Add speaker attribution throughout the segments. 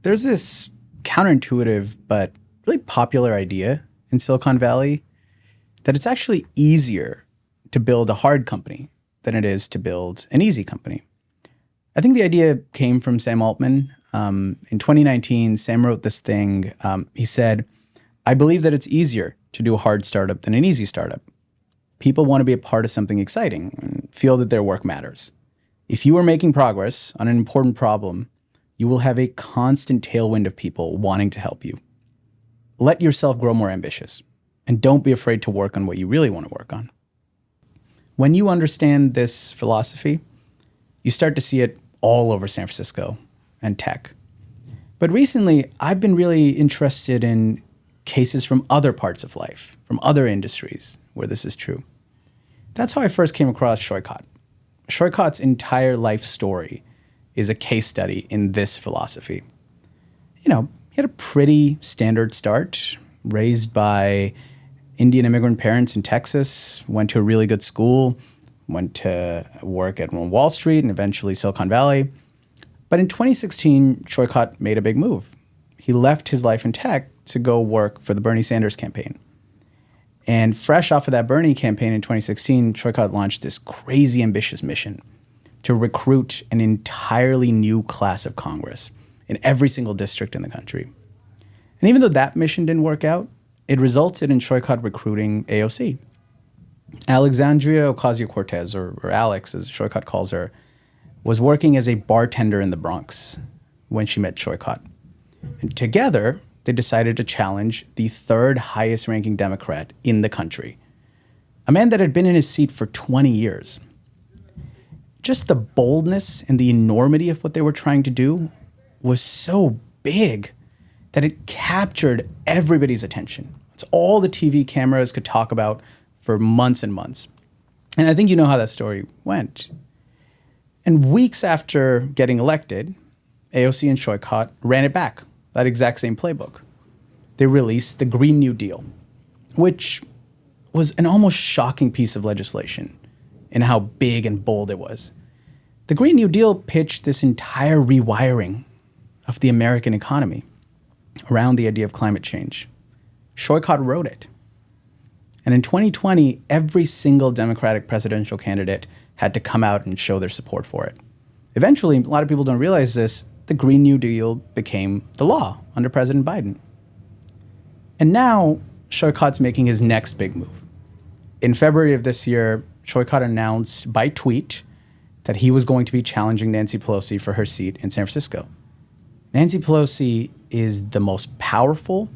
Speaker 1: There's this counterintuitive but really popular idea in Silicon Valley that it's actually easier to build a hard company than it is to build an easy company. I think the idea came from Sam Altman. In 2019, Sam wrote this thing. He said, "I believe that it's easier to do a hard startup than an easy startup. People want to be a part of something exciting and feel that their work matters. If you are making progress on an important problem, you will have a constant tailwind of people wanting to help you. Let yourself grow more ambitious, and don't be afraid to work on what you really want to work on." When you understand this philosophy, you start to see it all over San Francisco and tech. But recently, I've been really interested in cases from other parts of life, from other industries where this is true. That's how I first came across Saikat. Saikat's entire life story is a case study in this philosophy. He had a pretty standard start, raised by Indian immigrant parents in Texas, went to a really good school, went to work at Wall Street and eventually Silicon Valley. But in 2016, Saikat made a big move. He left his life in tech to go work for the Bernie Sanders campaign. And fresh off of that Bernie campaign in 2016, Saikat launched this crazy ambitious mission to recruit an entirely new class of Congress in every single district in the country. And even though that mission didn't work out, it resulted in Saikat recruiting AOC. Alexandria Ocasio-Cortez, or Alex as Saikat calls her, was working as a bartender in the Bronx when she met Saikat. And together, they decided to challenge the third highest ranking Democrat in the country, a man that had been in his seat for 20 years. Just the boldness and the enormity of what they were trying to do was so big that it captured everybody's attention. It's all the TV cameras could talk about for months and months. And I think you know how that story went. And weeks after getting elected, AOC and Saikat ran it back, that exact same playbook. They released the Green New Deal, which was an almost shocking piece of legislation in how big and bold it was. The Green New Deal pitched this entire rewiring of the American economy around the idea of climate change. Saikat wrote it. And in 2020, every single Democratic presidential candidate had to come out and show their support for it. Eventually, a lot of people don't realize this, the Green New Deal became the law under President Biden. And now, Saikat's making his next big move. In February of this year, Saikat announced by tweet that he was going to be challenging Nancy Pelosi for her seat in San Francisco. Nancy Pelosi is the most powerful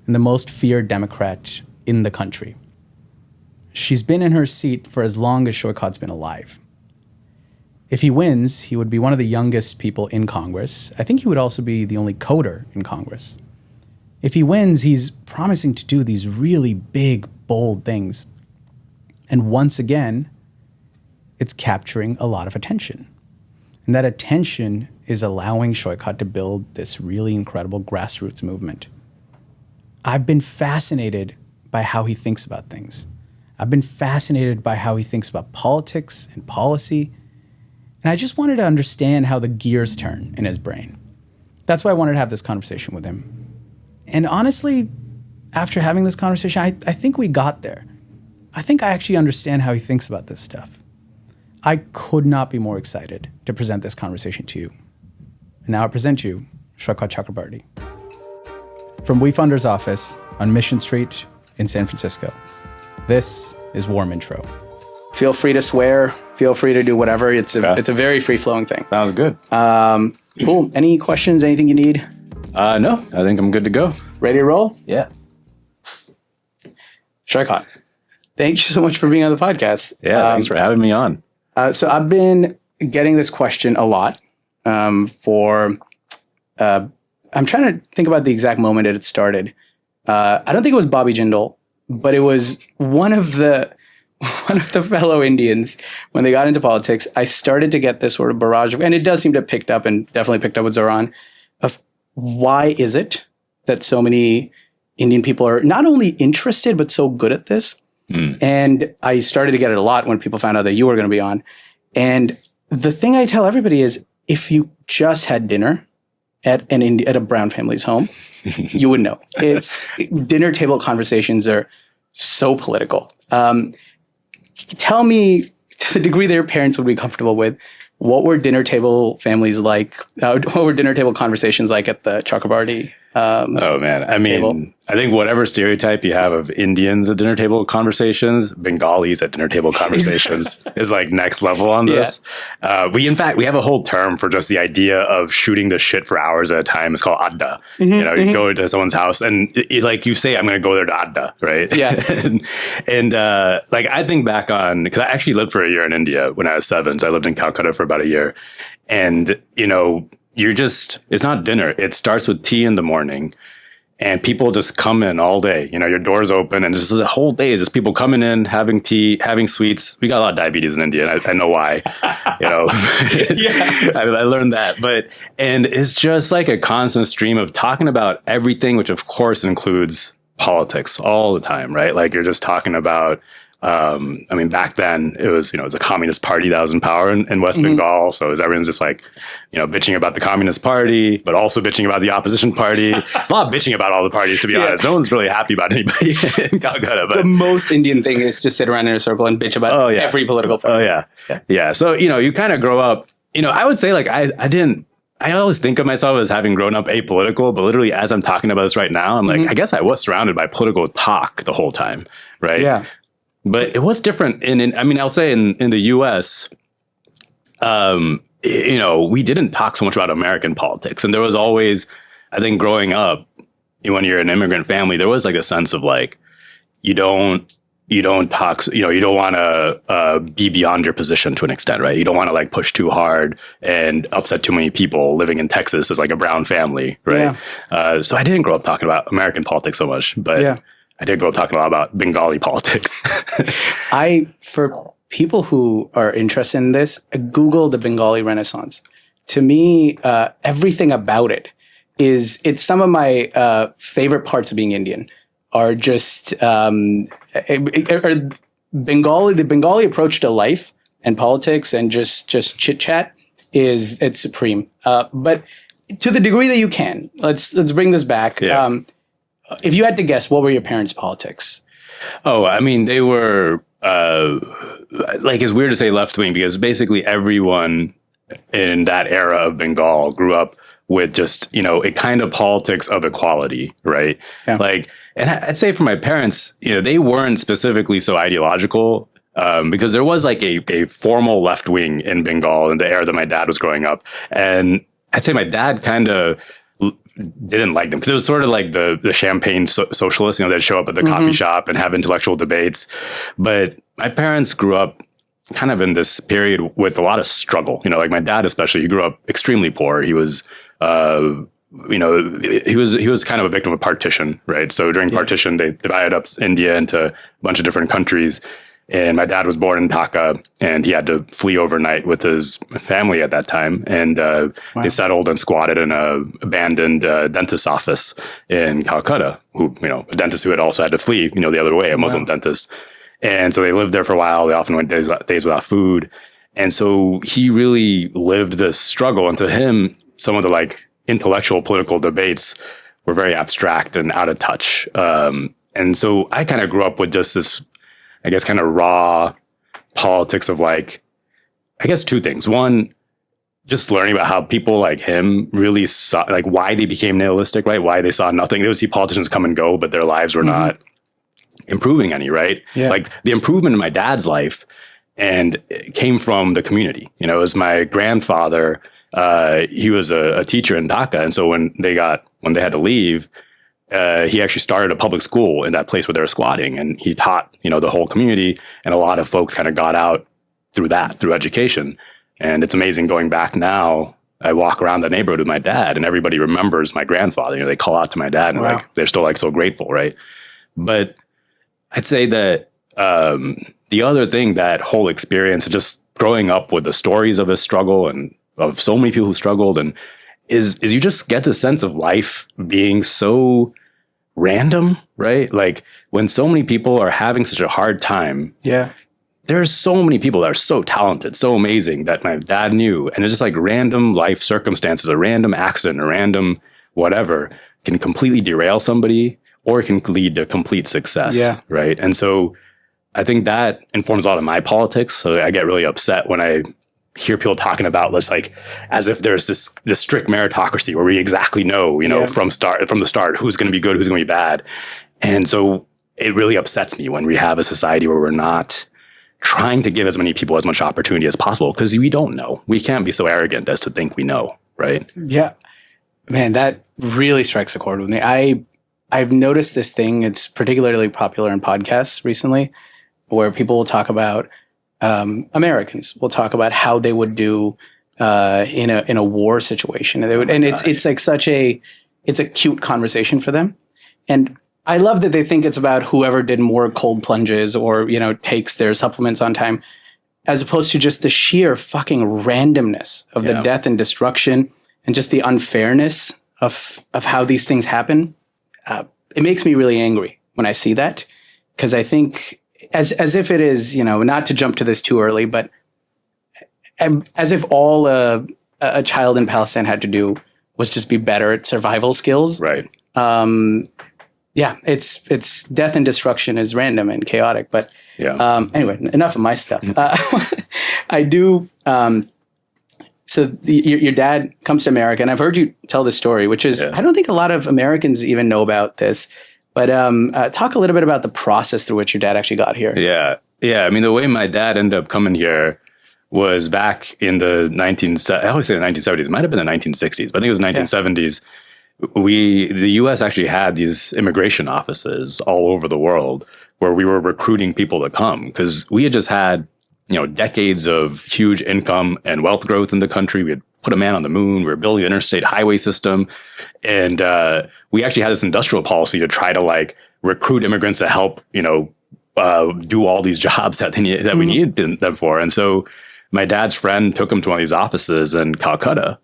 Speaker 1: and the most feared Democrat in the country. She's been in her seat for as long as Saikat's been alive. If he wins, he would be one of the youngest people in Congress. I think he would also be the only coder in Congress. If he wins, he's promising to do these really big, bold things. And once again, it's capturing a lot of attention. And that attention is allowing Saikat to build this really incredible grassroots movement. I've been fascinated by how he thinks about things. I've been fascinated by how he thinks about politics and policy. And I just wanted to understand how the gears turn in his brain. That's why I wanted to have this conversation with him. And honestly, after having this conversation, I think we got there. I think I actually understand how he thinks about this stuff. I could not be more excited to present this conversation to you. And now I present you Saikat Chakrabarti. From Wefunder's office on Mission Street in San Francisco, this is Warm Intro. Feel free to swear. Feel free to do whatever. It's a very free-flowing thing.
Speaker 2: Sounds good.
Speaker 1: Cool. Any questions? Anything you need?
Speaker 2: No, I think I'm good to go.
Speaker 1: Ready to roll?
Speaker 2: Yeah.
Speaker 1: Saikat, thank you so much for being on the podcast.
Speaker 2: Yeah, thanks for having me on.
Speaker 1: So I've been getting this question a lot I'm trying to think about the exact moment that it started. I don't think it was Bobby Jindal, but it was one of the fellow Indians when they got into politics. I started to get this sort of barrage of, and it does seem to have picked up and definitely picked up with Zohran, of why is it that so many Indian people are not only interested, but so good at this? And I started to get it a lot when people found out that you were going to be on. And the thing I tell everybody is, if you just had dinner at a brown family's home, you would know. Dinner table conversations are so political. Tell me, to the degree that your parents would be comfortable with, what were dinner table families like? What were dinner table conversations like at the Chakrabarti?
Speaker 2: Oh man, I mean,
Speaker 1: table?
Speaker 2: I think whatever stereotype you have of Indians at dinner table conversations, Bengalis at dinner table conversations is like next level on this. Yeah. We have a whole term for just the idea of shooting the shit for hours at a time. It's called adda. You go to someone's house and like you say, I'm going to go there to adda, right?
Speaker 1: Yeah.
Speaker 2: and like I think back on, because I actually lived for a year in India when I was 7. So I lived in Calcutta for about a year. And, it's not dinner. It starts with tea in the morning. And people just come in all day. Your door's open, and just the whole day is just people coming in, having tea, having sweets. We got a lot of diabetes in India, and I know why. Yeah. I learned that. And it's just like a constant stream of talking about everything, which of course includes politics all the time, right? Like you're just talking about. Back then it was a communist party that was in power in West Bengal. So everyone's just like, bitching about the Communist Party, but also bitching about the opposition party. It's a lot of bitching about all the parties, to be honest. No one's really happy about anybody in Calcutta. But
Speaker 1: the most Indian thing is to sit around in a circle and bitch about every political party.
Speaker 2: Yeah. So, you kind of grow up, I would say like I always think of myself as having grown up apolitical, but literally as I'm talking about this right now, I'm like, I guess I was surrounded by political talk the whole time. Right.
Speaker 1: Yeah.
Speaker 2: But it was different I'll say in the US, we didn't talk so much about American politics. And there was always, I think growing up, when you're an immigrant family, there was like a sense of like, you don't talk, you don't want to be beyond your position to an extent, right? You don't want to like push too hard and upset too many people living in Texas as like a brown family, right? Yeah. So I didn't grow up talking about American politics so much, but I did grow up talking a lot about Bengali politics.
Speaker 1: For people who are interested in this, Google the Bengali Renaissance. To me, everything about it's some of my favorite parts of being Indian are just the Bengali approach to life and politics and just chit chat it's supreme. But to the degree that you can, let's bring this back. Yeah. If you had to guess, what were your parents' politics?
Speaker 2: Oh, I mean, they were it's weird to say left wing because basically everyone in that era of Bengal grew up with just, a kind of politics of equality, right? Yeah. And I'd say for my parents, they weren't specifically so ideological because there was like a formal left wing in Bengal in the era that my dad was growing up. And I'd say my dad kind of didn't like them because it was sort of like the champagne socialists, they'd show up at the coffee shop and have intellectual debates. But my parents grew up kind of in this period with a lot of struggle, like my dad, especially, he grew up extremely poor. He was, he was kind of a victim of partition, right? So during partition, they divided up India into a bunch of different countries. And my dad was born in Dhaka, and he had to flee overnight with his family at that time. And they settled and squatted in an abandoned dentist's office in Calcutta, a dentist who had also had to flee, the other way, a Muslim dentist. And so they lived there for a while. They often went days without food. And so he really lived this struggle. And to him, some of the intellectual political debates were very abstract and out of touch. And so I kind of grew up with just this, I guess, kind of raw politics of two things. One, just learning about how people like him really saw, why they became nihilistic, right? Why they saw nothing. They would see politicians come and go, but their lives were not improving any, right? Yeah. The improvement in my dad's life and it came from the community. It was my grandfather. He was a teacher in Dhaka. And so when they had to leave, he actually started a public school in that place where they were squatting, and he taught, the whole community, and a lot of folks kind of got out through education. And it's amazing going back now. I walk around the neighborhood with my dad, and everybody remembers my grandfather. They call out to my dad, and they're still so grateful, right? But I'd say that the other thing, that whole experience, just growing up with the stories of his struggle and of so many people who struggled, and is you just get the sense of life being so random, right? When so many people are having such a hard time, there's so many people that are so talented, so amazing that my dad knew. And it's just like random life circumstances, a random accident, a random whatever can completely derail somebody or it can lead to complete success.
Speaker 1: Yeah.
Speaker 2: Right. And so I think that informs a lot of my politics. So I get really upset when I hear people talking about this, like as if there's this strict meritocracy where we exactly know, from the start, who's going to be good, who's going to be bad. And so it really upsets me when we have a society where we're not trying to give as many people as much opportunity as possible because we don't know. We can't be so arrogant as to think we know, right?
Speaker 1: Yeah. Man, that really strikes a chord with me. I've noticed this thing. It's particularly popular in podcasts recently where people will talk about Americans will talk about how they would do in a war situation. It's like it's a cute conversation for them. And I love that they think it's about whoever did more cold plunges or, takes their supplements on time, as opposed to just the sheer fucking randomness of the death and destruction and just the unfairness of how these things happen. It makes me really angry when I see that, because I think as if it is, not to jump to this too early, but as if all a child in Palestine had to do was just be better at survival skills.
Speaker 2: Right.
Speaker 1: Yeah, it's death and destruction is random and chaotic. But anyway, enough of my stuff. I do. So your dad comes to America, and I've heard you tell this story, which is I don't think a lot of Americans even know about this. But talk a little bit about the process through which your dad actually got here.
Speaker 2: Yeah. I mean, the way my dad ended up coming here was back in the I always say the 1970s. It might have been the 1960s, but I think it was 1970s. The U.S. actually had these immigration offices all over the world where we were recruiting people to come because we had just had, decades of huge income and wealth growth in the country. We had put a man on the moon. We were building the interstate highway system. And we actually had this industrial policy to try to recruit immigrants to help, do all these jobs that we needed them for. And so my dad's friend took him to one of these offices in Calcutta.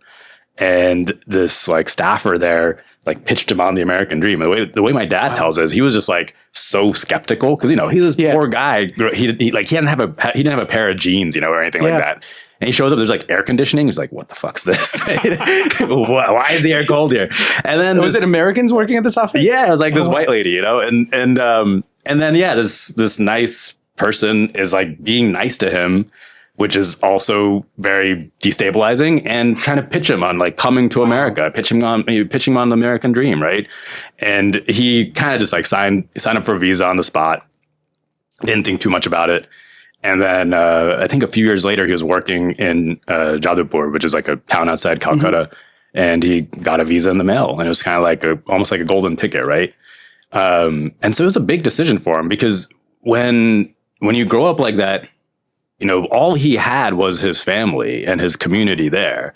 Speaker 2: And this staffer there pitched him on the American dream. The way my dad tells us, he was just so skeptical because he's this poor guy. He didn't have a pair of jeans, or anything like that. And he shows up. There's air conditioning. He's like, "What the fuck's this? Why is the air cold here?" And then
Speaker 1: was it Americans working at this office?
Speaker 2: Yeah, it was this white lady, and then this nice person is being nice to him, which is also very destabilizing, and trying to pitch him on coming to America, pitching him on the American dream, right? And he kind of just signed up for a visa on the spot. Didn't think too much about it. And then I think a few years later, he was working in Jadavpur, which is a town outside Calcutta, and he got a visa in the mail, and it was kind of almost like a golden ticket, right? And so it was a big decision for him because when you grow up like that, all he had was his family and his community there.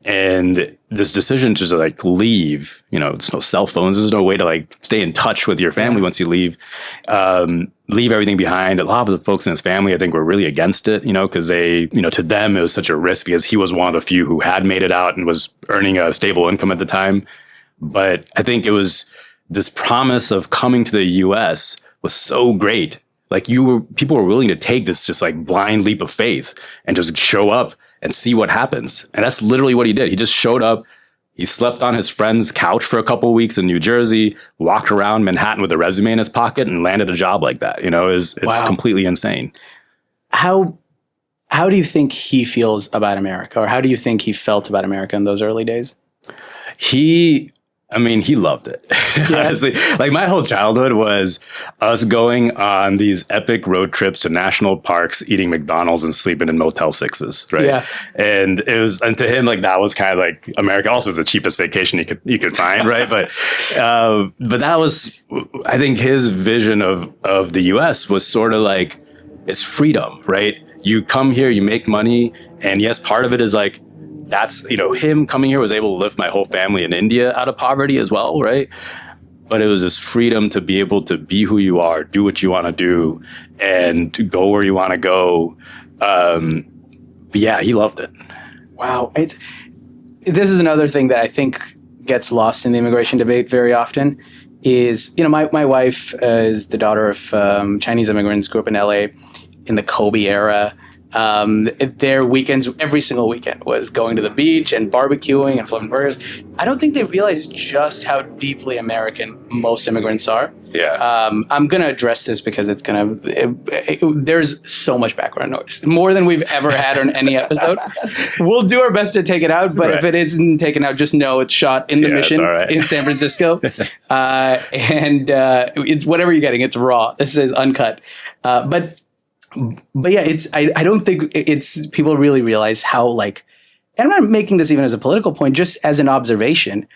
Speaker 2: And this decision to just leave, there's no cell phones. There's no way to stay in touch with your family once you leave everything behind. A lot of the folks in his family, I think, were really against it, because they, to them, it was such a risk because he was one of the few who had made it out and was earning a stable income at the time. But I think it was this promise of coming to the US was so great. People were willing to take this just blind leap of faith and just show up and see what happens. And that's literally what he did. He just showed up. He slept on his friend's couch for a couple of weeks in New Jersey, walked around Manhattan with a resume in his pocket and landed a job like that. It's completely insane.
Speaker 1: How do you think he feels about America, or how do you think he felt about America in those early days?
Speaker 2: He loved it.
Speaker 1: Yeah.
Speaker 2: Honestly, my whole childhood was us going on these epic road trips to national parks, eating McDonald's and sleeping in Motel 6s, right?
Speaker 1: Yeah.
Speaker 2: And to him, that was kind of America also was the cheapest vacation you could find, right? But that was, I think, his vision of the US was sort of it's freedom, right? You come here, you make money, and yes, part of it is that's, him coming here was able to lift my whole family in India out of poverty as well, right? But it was this freedom to be able to be who you are, do what you want to do, and go where you want to go. But yeah, he loved it.
Speaker 1: Wow. This is another thing that I think gets lost in the immigration debate very often is, my wife is the daughter of Chinese immigrants, grew up in LA.
Speaker 3: in the Kobe era. Their weekends, every single weekend, was going to the beach and barbecuing and flipping burgers. I don't think they realize just how deeply American most immigrants are.
Speaker 2: Yeah.
Speaker 3: I'm going to address this because it's going to, there's so much background noise, more than we've ever had on any episode. We'll do our best to take it out, but if it isn't taken out, just know it's shot in the Mission in San Francisco. It's whatever you're getting, it's raw. This is uncut. But yeah, I don't think it's people really realize how, like, and I'm not making this even as a political point, just as an observation.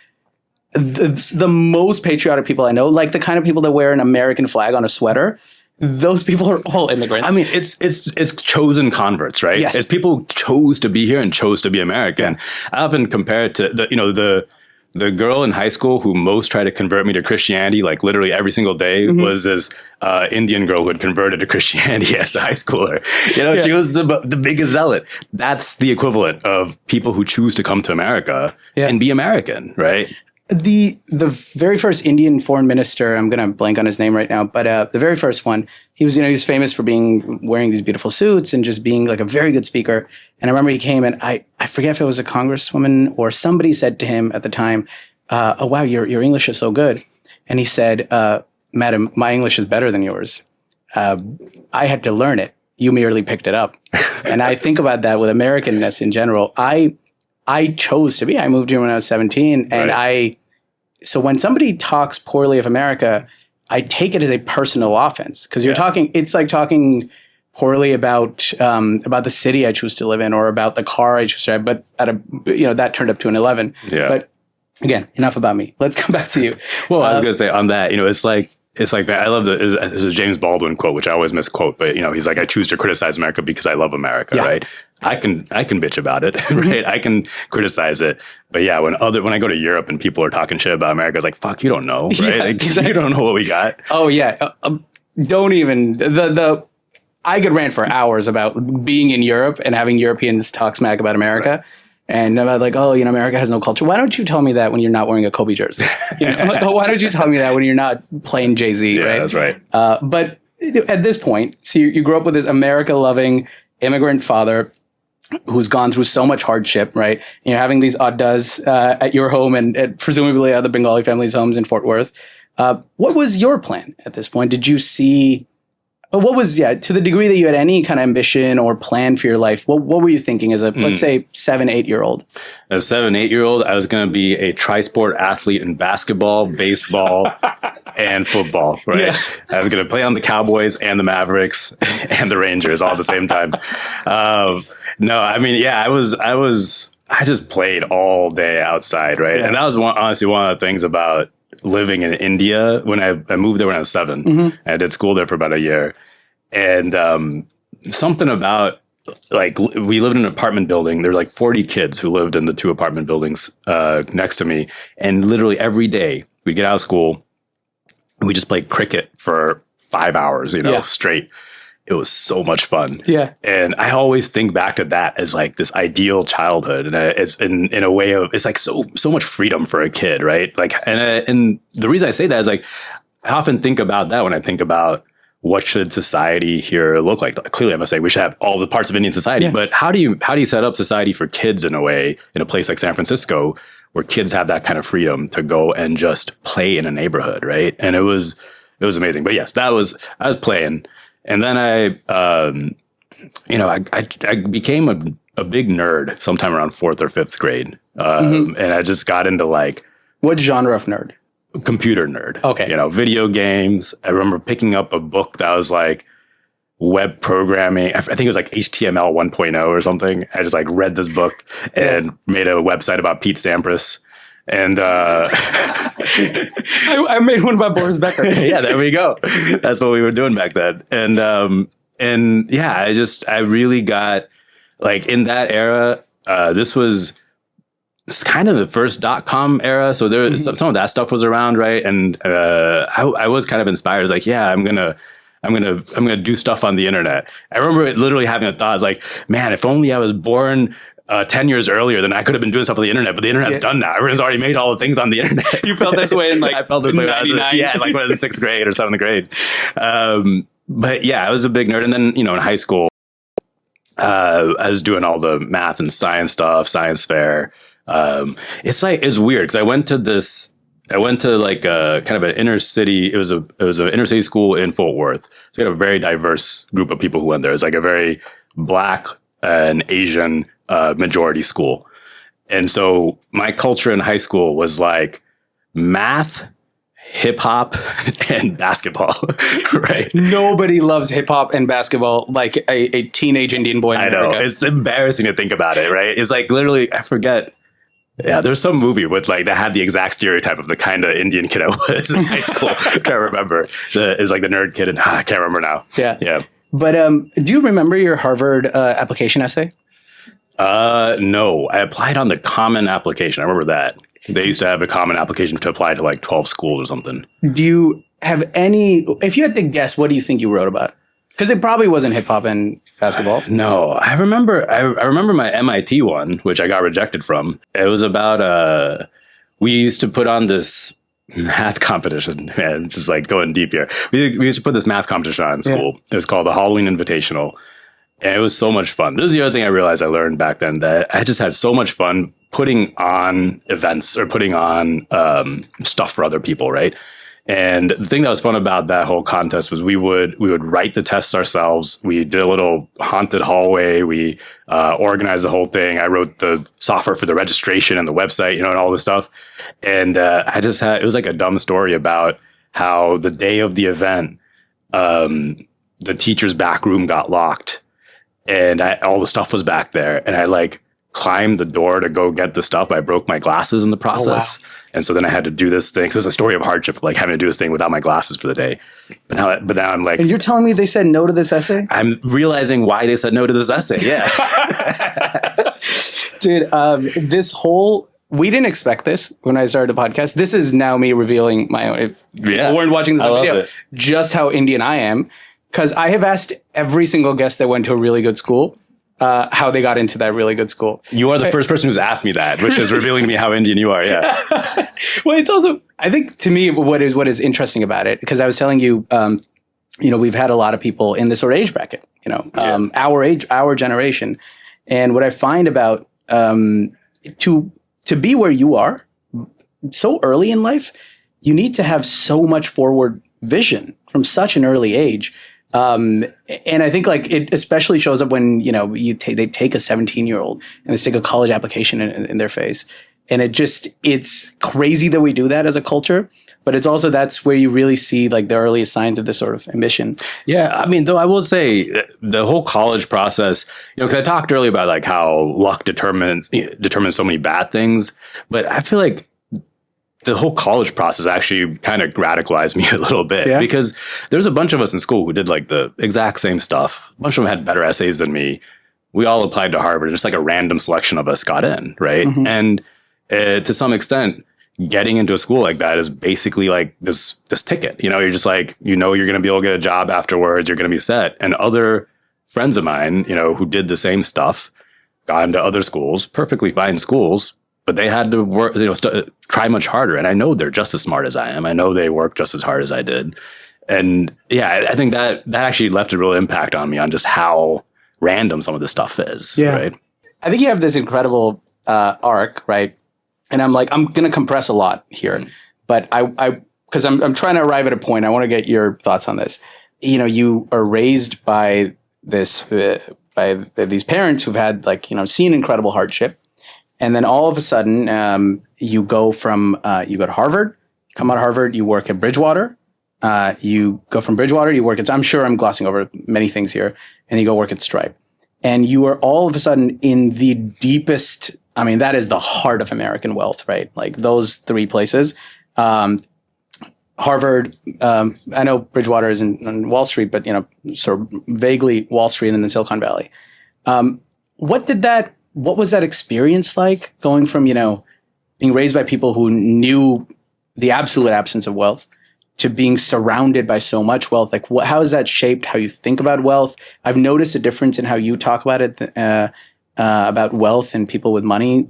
Speaker 3: The most patriotic people I know, like the kind of people that wear an American flag on a sweater, those people are all immigrants.
Speaker 2: I mean, it's chosen converts, right?
Speaker 3: Yes.
Speaker 2: It's people who chose to be here and chose to be American.
Speaker 3: Yeah.
Speaker 2: I often compare it to the girl in high school who most tried to convert me to Christianity, like literally every single day, was this Indian girl who had converted to Christianity as a high schooler. She was the biggest zealot. That's the equivalent of people who choose to come to America and be American, right?
Speaker 3: The very first Indian foreign minister, I'm going to blank on his name right now, but the very first one, he was famous for wearing these beautiful suits and just being like a very good speaker. And I remember he came and I forget if it was a congresswoman or somebody said to him at the time, "Oh wow, your English is so good." And he said, "Madam, my English is better than yours. I had to learn it. You merely picked it up." And I think about that with Americanness in general. I chose to be. I moved here when I was 17, and so when somebody talks poorly of America, I take it as a personal offense because it's like talking poorly about the city I choose to live in or about the car I choose to have. But that turned up to an 11.
Speaker 2: Yeah.
Speaker 3: But again, enough about me. Let's come back to you.
Speaker 2: Well, I was going to say on that, it's like that. I love there's a James Baldwin quote, which I always misquote, but he's like, "I choose to criticize America because I love America," right? I can bitch about it, right? I can criticize it, but yeah, when I go to Europe and people are talking shit about America, it's like, fuck, you don't know, right? You don't know what we got.
Speaker 3: Oh yeah, don't even I could rant for hours about being in Europe and having Europeans talk smack about America. Right. And about like, America has no culture. Why don't you tell me that when you're not wearing a Kobe jersey? I'm like, why don't you tell me that when you're not playing Jay-Z, right?
Speaker 2: That's right.
Speaker 3: But at this point, so you grew up with this America-loving immigrant father who's gone through so much hardship, right? You're having these addas at your home and presumably other Bengali families' homes in Fort Worth. What was your plan at this point? Did you see... to the degree that you had any kind of ambition or plan for your life, what were you thinking as a, let's say, 7-8-year-old?
Speaker 2: As a 7-8-year-old, I was going to be a tri-sport athlete in basketball, baseball, and football, right? Yeah. I was going to play on the Cowboys and the Mavericks and the Rangers all at the same time. I just played all day outside, right? Yeah. And that was honestly one of the things about living in India when I moved there when I was 7. Mm-hmm. I did school there for about a year. And something about, like, we lived in an apartment building. There were like 40 kids who lived in the 2 apartment buildings next to me. And literally every day we get out of school and we just play cricket for 5 hours, straight. It was so much fun. Yeah. And I always think back to that as like this ideal childhood. And it's in a way of, it's like so much freedom for a kid, right? Like, and the reason I say that is like, I often think about that when I think about what should society here look like. Clearly, I must say we should have all the parts of Indian society, but how do you set up society for kids in a way, in a place like San Francisco, where kids have that kind of freedom to go and just play in a neighborhood, right? And it was amazing. But yes, I was playing. And then I became a big nerd sometime around 4th or 5th grade. And I just got into like...
Speaker 3: What genre of nerd?
Speaker 2: Computer nerd.
Speaker 3: Okay.
Speaker 2: Video games. I remember picking up a book that was like web programming. I think it was like HTML 1.0 or something. I just like read this book and made a website about Pete Sampras. And
Speaker 3: I made one about Boris Becker.
Speaker 2: Yeah, there we go. That's what we were doing back then. And yeah, I really got like in that era. This was kind of the first .com era, so there was some of that stuff was around, right? And I was kind of inspired. I was like, yeah, I'm gonna do stuff on the internet. I remember literally having a thought. I was like, man, if only I was born 10 years earlier, then I could have been doing stuff on the internet, but the internet's done now. Everyone's already made all the things on the internet.
Speaker 3: You felt this way in like
Speaker 2: I felt this way when I was when I was in 6th grade or 7th grade. but yeah, I was a big nerd. And then, in high school, I was doing all the math and science stuff, science fair. It's weird because I went to like a kind of an inner city. It was an inner city school in Fort Worth. So we had a very diverse group of people who went there. It's like a very Black and Asian majority school. And so my culture in high school was like math, hip hop, and basketball, right?
Speaker 3: Nobody loves hip hop and basketball like a teenage Indian boy in America.
Speaker 2: I know. It's embarrassing to think about it, right? It's like literally, I forget. Yeah, there's some movie with like that had the exact stereotype of the kind of Indian kid I was in high school. Can't remember. It's like the nerd kid, and I can't remember now.
Speaker 3: Yeah. But do you remember your Harvard application essay?
Speaker 2: No, I applied on the common application. I remember that. They used to have a common application to apply to like 12 schools or something.
Speaker 3: Do you have if you had to guess, what do you think you wrote about? Because it probably wasn't hip hop and basketball.
Speaker 2: No, I remember my MIT one, which I got rejected from. It was about we used to put on this math competition. Man, just like going deep here. We used to put this math competition on in school. Yeah. It was called the Halloween Invitational. And it was so much fun. This is the other thing I realized I learned back then, that I just had so much fun putting on events or putting on stuff for other people, right? And the thing that was fun about that whole contest was we would write the tests ourselves. We did a little haunted hallway. We organized the whole thing. I wrote the software for the registration and the website, and all this stuff. And it was like a dumb story about how the day of the event, the teacher's back room got locked, and all the stuff was back there. And I like climbed the door to go get the stuff. I broke my glasses in the process. Oh, wow. And so then I had to do this thing. So it's a story of hardship, like having to do this thing without my glasses for the day. But now I'm like...
Speaker 3: And you're telling me they said no to this essay?
Speaker 2: I'm realizing why they said no to this essay. Yeah.
Speaker 3: Dude, this whole... We didn't expect this when I started the podcast. This is now me revealing my own... If people weren't watching this video, just how Indian I am. Because I have asked every single guest that went to a really good school how they got into that really good school.
Speaker 2: You are the first person who's asked me that, which is revealing to me how Indian you are. Yeah.
Speaker 3: Well, it's also, I think to me, what is interesting about it, because I was telling you, we've had a lot of people in this sort of age bracket, our generation. And what I find about, to be where you are so early in life, you need to have so much forward vision from such an early age. And I think like it especially shows up when, they take a 17-year-old and they stick a college application in their face. And it's crazy that we do that as a culture, but it's also, that's where you really see like the earliest signs of this sort of ambition.
Speaker 2: Yeah. I mean, though I will say the whole college process, because I talked earlier about like how luck determines so many bad things, but I feel like the whole college process actually kind of radicalized me a little bit, because there's a bunch of us in school who did like the exact same stuff. A bunch of them had better essays than me. We all applied to Harvard, and just like a random selection of us got in, right? Mm-hmm. And to some extent, getting into a school like that is basically like this ticket. You're just like, you're going to be able to get a job afterwards. You're going to be set. And other friends of mine, who did the same stuff, got into other schools, perfectly fine schools, but they had to work, try much harder. And I know they're just as smart as I am. I know they work just as hard as I did. And yeah, I think that actually left a real impact on me on just how random some of this stuff is. Yeah. Right.
Speaker 3: I think you have this incredible arc, right? And I'm going to compress a lot here, but because I'm trying to arrive at a point. I want to get your thoughts on this. You are raised by these parents who've had seen incredible hardship. And then all of a sudden, you go to Harvard, come out of Harvard, you work at Bridgewater. You go from Bridgewater, you work at, I'm sure I'm glossing over many things here, and you go work at Stripe. And you are all of a sudden in the deepest, that is the heart of American wealth, right? Like those three places. Harvard, I know Bridgewater is in Wall Street, but, sort of vaguely Wall Street and then Silicon Valley. What was that experience like, going from, being raised by people who knew the absolute absence of wealth to being surrounded by so much wealth? Like, how has that shaped how you think about wealth? I've noticed a difference in how you talk about it, about wealth and people with money,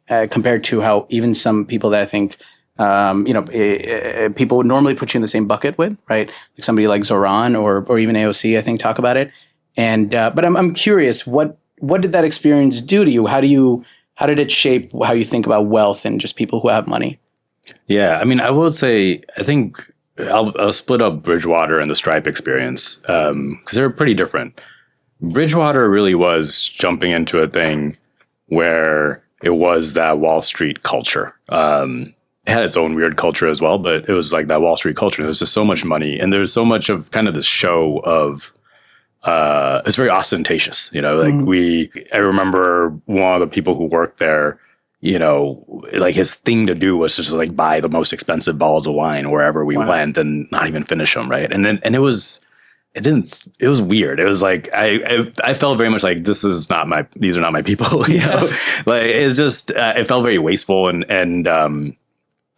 Speaker 3: compared to how even some people that I think people would normally put you in the same bucket with, right? Like somebody like Zohran or even AOC, I think, talk about it. And but I'm curious, what did that experience do to you? How did it shape how you think about wealth and just people who have money?
Speaker 2: Yeah, I mean, I would say I think I'll split up Bridgewater and the Stripe experience because they're pretty different. Bridgewater really was jumping into a thing where it was that Wall Street culture. It had its own weird culture as well, but it was like that Wall Street culture. There was just so much money, and there's so much of kind of this show of it's very ostentatious, I remember one of the people who worked there, like his thing to do was just like buy the most expensive bottles of wine wherever we went and not even finish them. Right. And it was weird. It was like, I felt very much like these are not my people, like it's just, it felt very wasteful and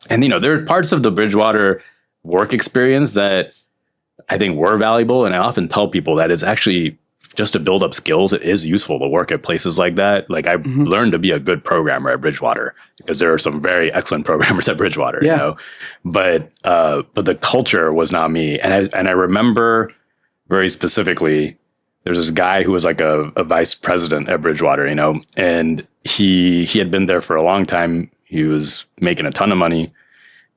Speaker 2: there are parts of the Bridgewater work experience that I think were valuable. And I often tell people that it's actually just to build up skills. It is useful to work at places like that. Like I've learned to be a good programmer at Bridgewater because there are some very excellent programmers at Bridgewater, but the culture was not me. And I remember very specifically, there's this guy who was like a vice president at Bridgewater, and he had been there for a long time. He was making a ton of money.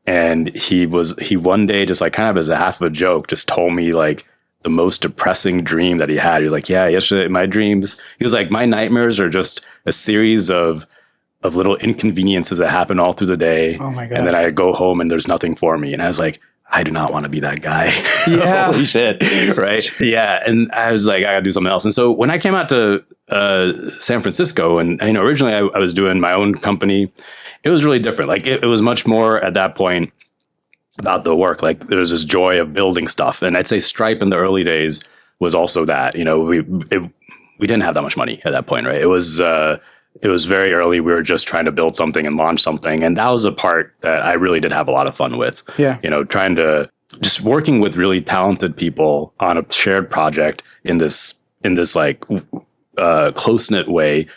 Speaker 2: And he one day just like kind of as a half of a joke, just told me like the most depressing dream that he had. He was like, yeah, yesterday my dreams, he was like, my nightmares are just a series of little inconveniences that happen all through the day.
Speaker 3: Oh my God.
Speaker 2: And then I go home and there's nothing for me. And I was like, I do not want to be that guy.
Speaker 3: Yeah.
Speaker 2: Holy shit. Right. Yeah. And I was like, I gotta do something else. And so when I came out to San Francisco and, originally I was doing my own company, it was really different. Like it was much more at that point about the work. Like there was this joy of building stuff. And I'd say Stripe in the early days was also that, we didn't have that much money at that point, right? It was very early. We were just trying to build something and launch something. And that was a part that I really did have a lot of fun with.
Speaker 3: Yeah.
Speaker 2: Trying to just working with really talented people on a shared project in this like close-knit way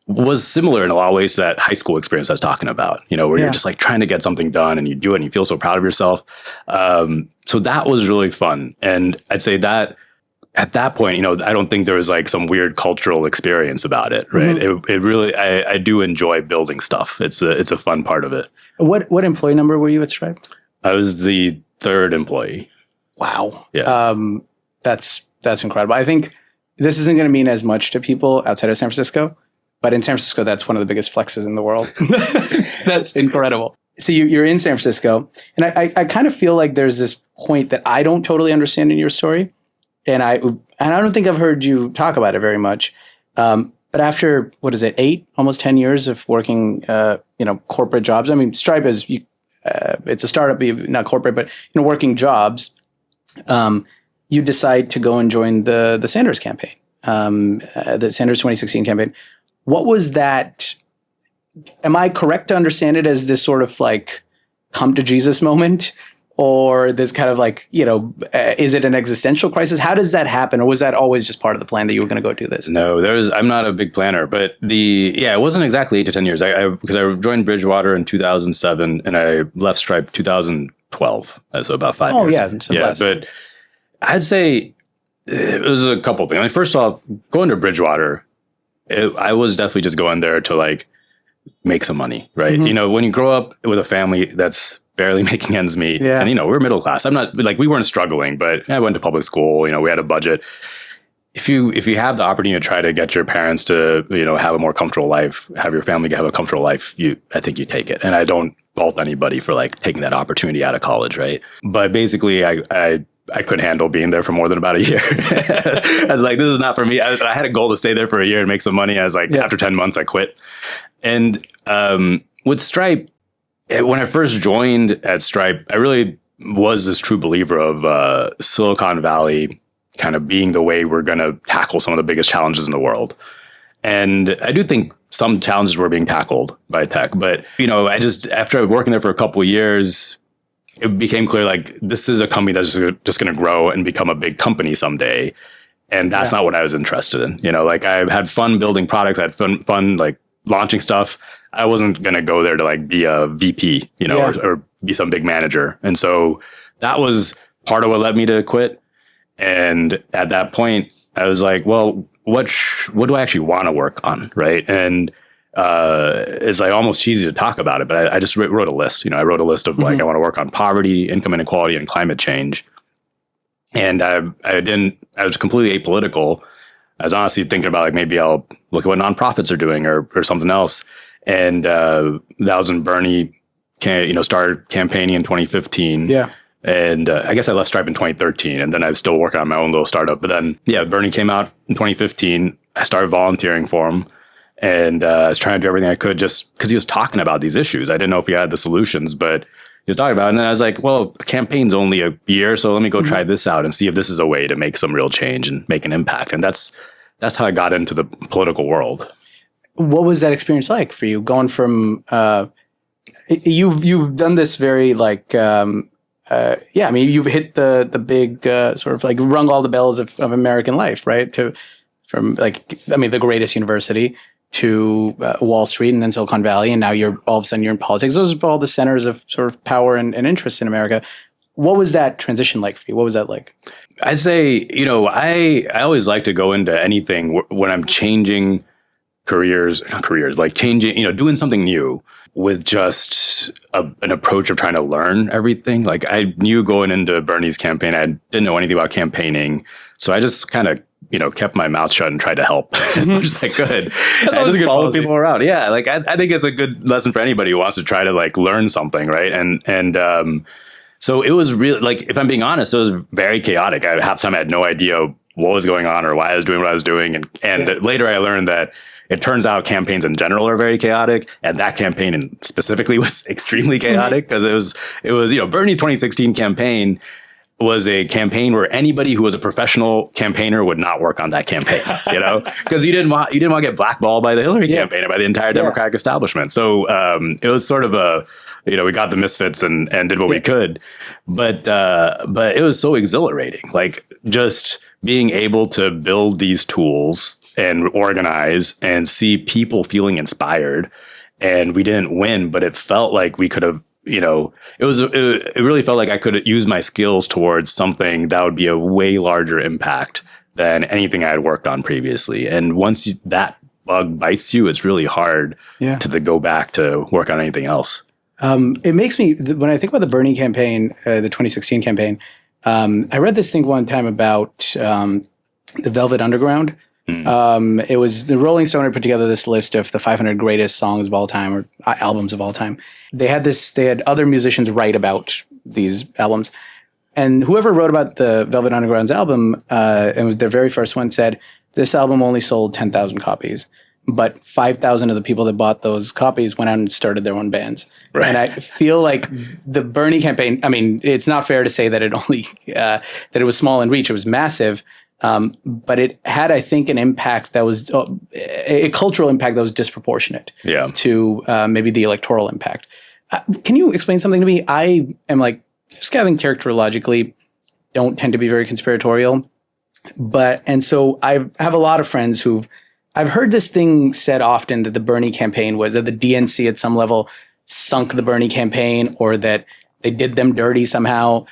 Speaker 2: was similar in a lot of ways to that high school experience I was talking about, where you're just like trying to get something done and you do it and you feel so proud of yourself. So that was really fun. And I'd say that at that point, I don't think there was like some weird cultural experience about it, right? It really, I do enjoy building stuff. It's a fun part of it.
Speaker 3: What employee number were you at Stripe?
Speaker 2: I was the third employee.
Speaker 3: Wow.
Speaker 2: Yeah.
Speaker 3: That's incredible. I think this isn't going to mean as much to people outside of San Francisco, but in San Francisco, that's one of the biggest flexes in the world. That's incredible. So you're in San Francisco, and I kind of feel like there's this point that I don't totally understand in your story, and I don't think I've heard you talk about it very much. But after almost 10 years of working, corporate jobs. I mean, Stripe is it's a startup, not corporate, but working jobs. You decide to go and join the Sanders campaign, the Sanders 2016 campaign. What was that? Am I correct to understand it as this sort of like come to Jesus moment, or this kind of like, is it an existential crisis? How does that happen? Or was that always just part of the plan that you were going to go do this?
Speaker 2: No, I'm not a big planner, but it wasn't exactly 8 to 10 years. Because I joined Bridgewater in 2007 and I left Stripe 2012. So about 5 years.
Speaker 3: Oh yeah. So
Speaker 2: yeah. But I'd say it was a couple things. Like, first off, going to Bridgewater, I was definitely just going there to like make some money, right? When you grow up with a family that's barely making ends meet, and we're middle class. I'm not like we weren't struggling, but I went to public school. We had a budget. If you have the opportunity to try to get your parents to have a more comfortable life, have your family have a comfortable life, I think you take it. And I don't fault anybody for like taking that opportunity out of college, right? But basically, I couldn't handle being there for more than about a year. I was like, this is not for me. I had a goal to stay there for a year and make some money. I was like, after 10 months, I quit. And with Stripe, when I first joined at Stripe, I really was this true believer of Silicon Valley kind of being the way we're going to tackle some of the biggest challenges in the world. And I do think some challenges were being tackled by tech. But, after working there for a couple of years, it became clear like this is a company that's just going to grow and become a big company someday. And that's not what I was interested in. Like I had fun building products. I had fun like launching stuff. I wasn't going to go there to like be a VP, you know, or be some big manager. And so that was part of what led me to quit. And at that point, I was like, well, what do I actually want to work on? Right. And it's like almost cheesy to talk about it, but I just wrote a list. You know, I wrote a list of like, I want to work on poverty, income inequality, and climate change. And I was completely apolitical. I was honestly thinking about like, maybe I'll look at what nonprofits are doing or something else. And that was when Bernie started campaigning in 2015.
Speaker 3: Yeah.
Speaker 2: And I guess I left Stripe in 2013, and then I was still working on my own little startup. But then, Bernie came out in 2015. I started volunteering for him, and I was trying to do everything I could just because he was talking about these issues. I didn't know if he had the solutions, but he was talking about it. And then I was like, well, a campaign's only a year, so let me go try this out and see if this is a way to make some real change and make an impact. And that's how I got into the political world.
Speaker 3: What was that experience like for you, going from you've done this very like I mean, you've hit the big sort of like rung all the bells of American life, right? From the greatest university to Wall Street and then Silicon Valley, and now all of a sudden you're in politics. Those are all the centers of sort of power and interest in America. What was that transition like for you? What was that like?
Speaker 2: I'd say, I always like to go into anything when I'm changing like changing, doing something new with just an approach of trying to learn everything. Like I knew going into Bernie's campaign, I didn't know anything about campaigning. So I just kind of, kept my mouth shut and tried to help as much as I could. I just follow people around. Yeah. Like I think it's a good lesson for anybody who wants to try to like learn something. Right. And so it was really like, if I'm being honest, it was very chaotic. Half the time I had no idea what was going on or why I was doing what I was doing. And later I learned that it turns out campaigns in general are very chaotic, and that campaign specifically was extremely chaotic because it was Bernie's 2016 campaign was a campaign where anybody who was a professional campaigner would not work on that campaign, because you didn't want to get blackballed by the Hillary campaign or by the entire Democratic establishment. So it was sort of we got the misfits and did what we could, but it was so exhilarating, like just being able to build these tools and organize and see people feeling inspired. And we didn't win, but it felt like we could have, it really felt like I could use my skills towards something that would be a way larger impact than anything I had worked on previously. And once that bug bites you, it's really hard to go back to work on anything else.
Speaker 3: It makes me, when I think about the Bernie campaign, the 2016 campaign, I read this thing one time about the Velvet Underground. It was the Rolling Stone had put together this list of the 500 greatest songs of all time or albums of all time. They had other musicians write about these albums. And whoever wrote about the Velvet Underground's album, it was their very first one, said, this album only sold 10,000 copies, but 5,000 of the people that bought those copies went out and started their own bands. Right. And I feel like the Bernie campaign, I mean, it's not fair to say that it only, that it was small in reach. It was massive. But it had, I think, an impact that was a cultural impact that was disproportionate to maybe the electoral impact. Can you explain something to me? I am like, scouting characterologically, don't tend to be very conspiratorial. And so I have a lot of friends I've heard this thing said often that the Bernie campaign was that the DNC at some level sunk the Bernie campaign or that they did them dirty somehow.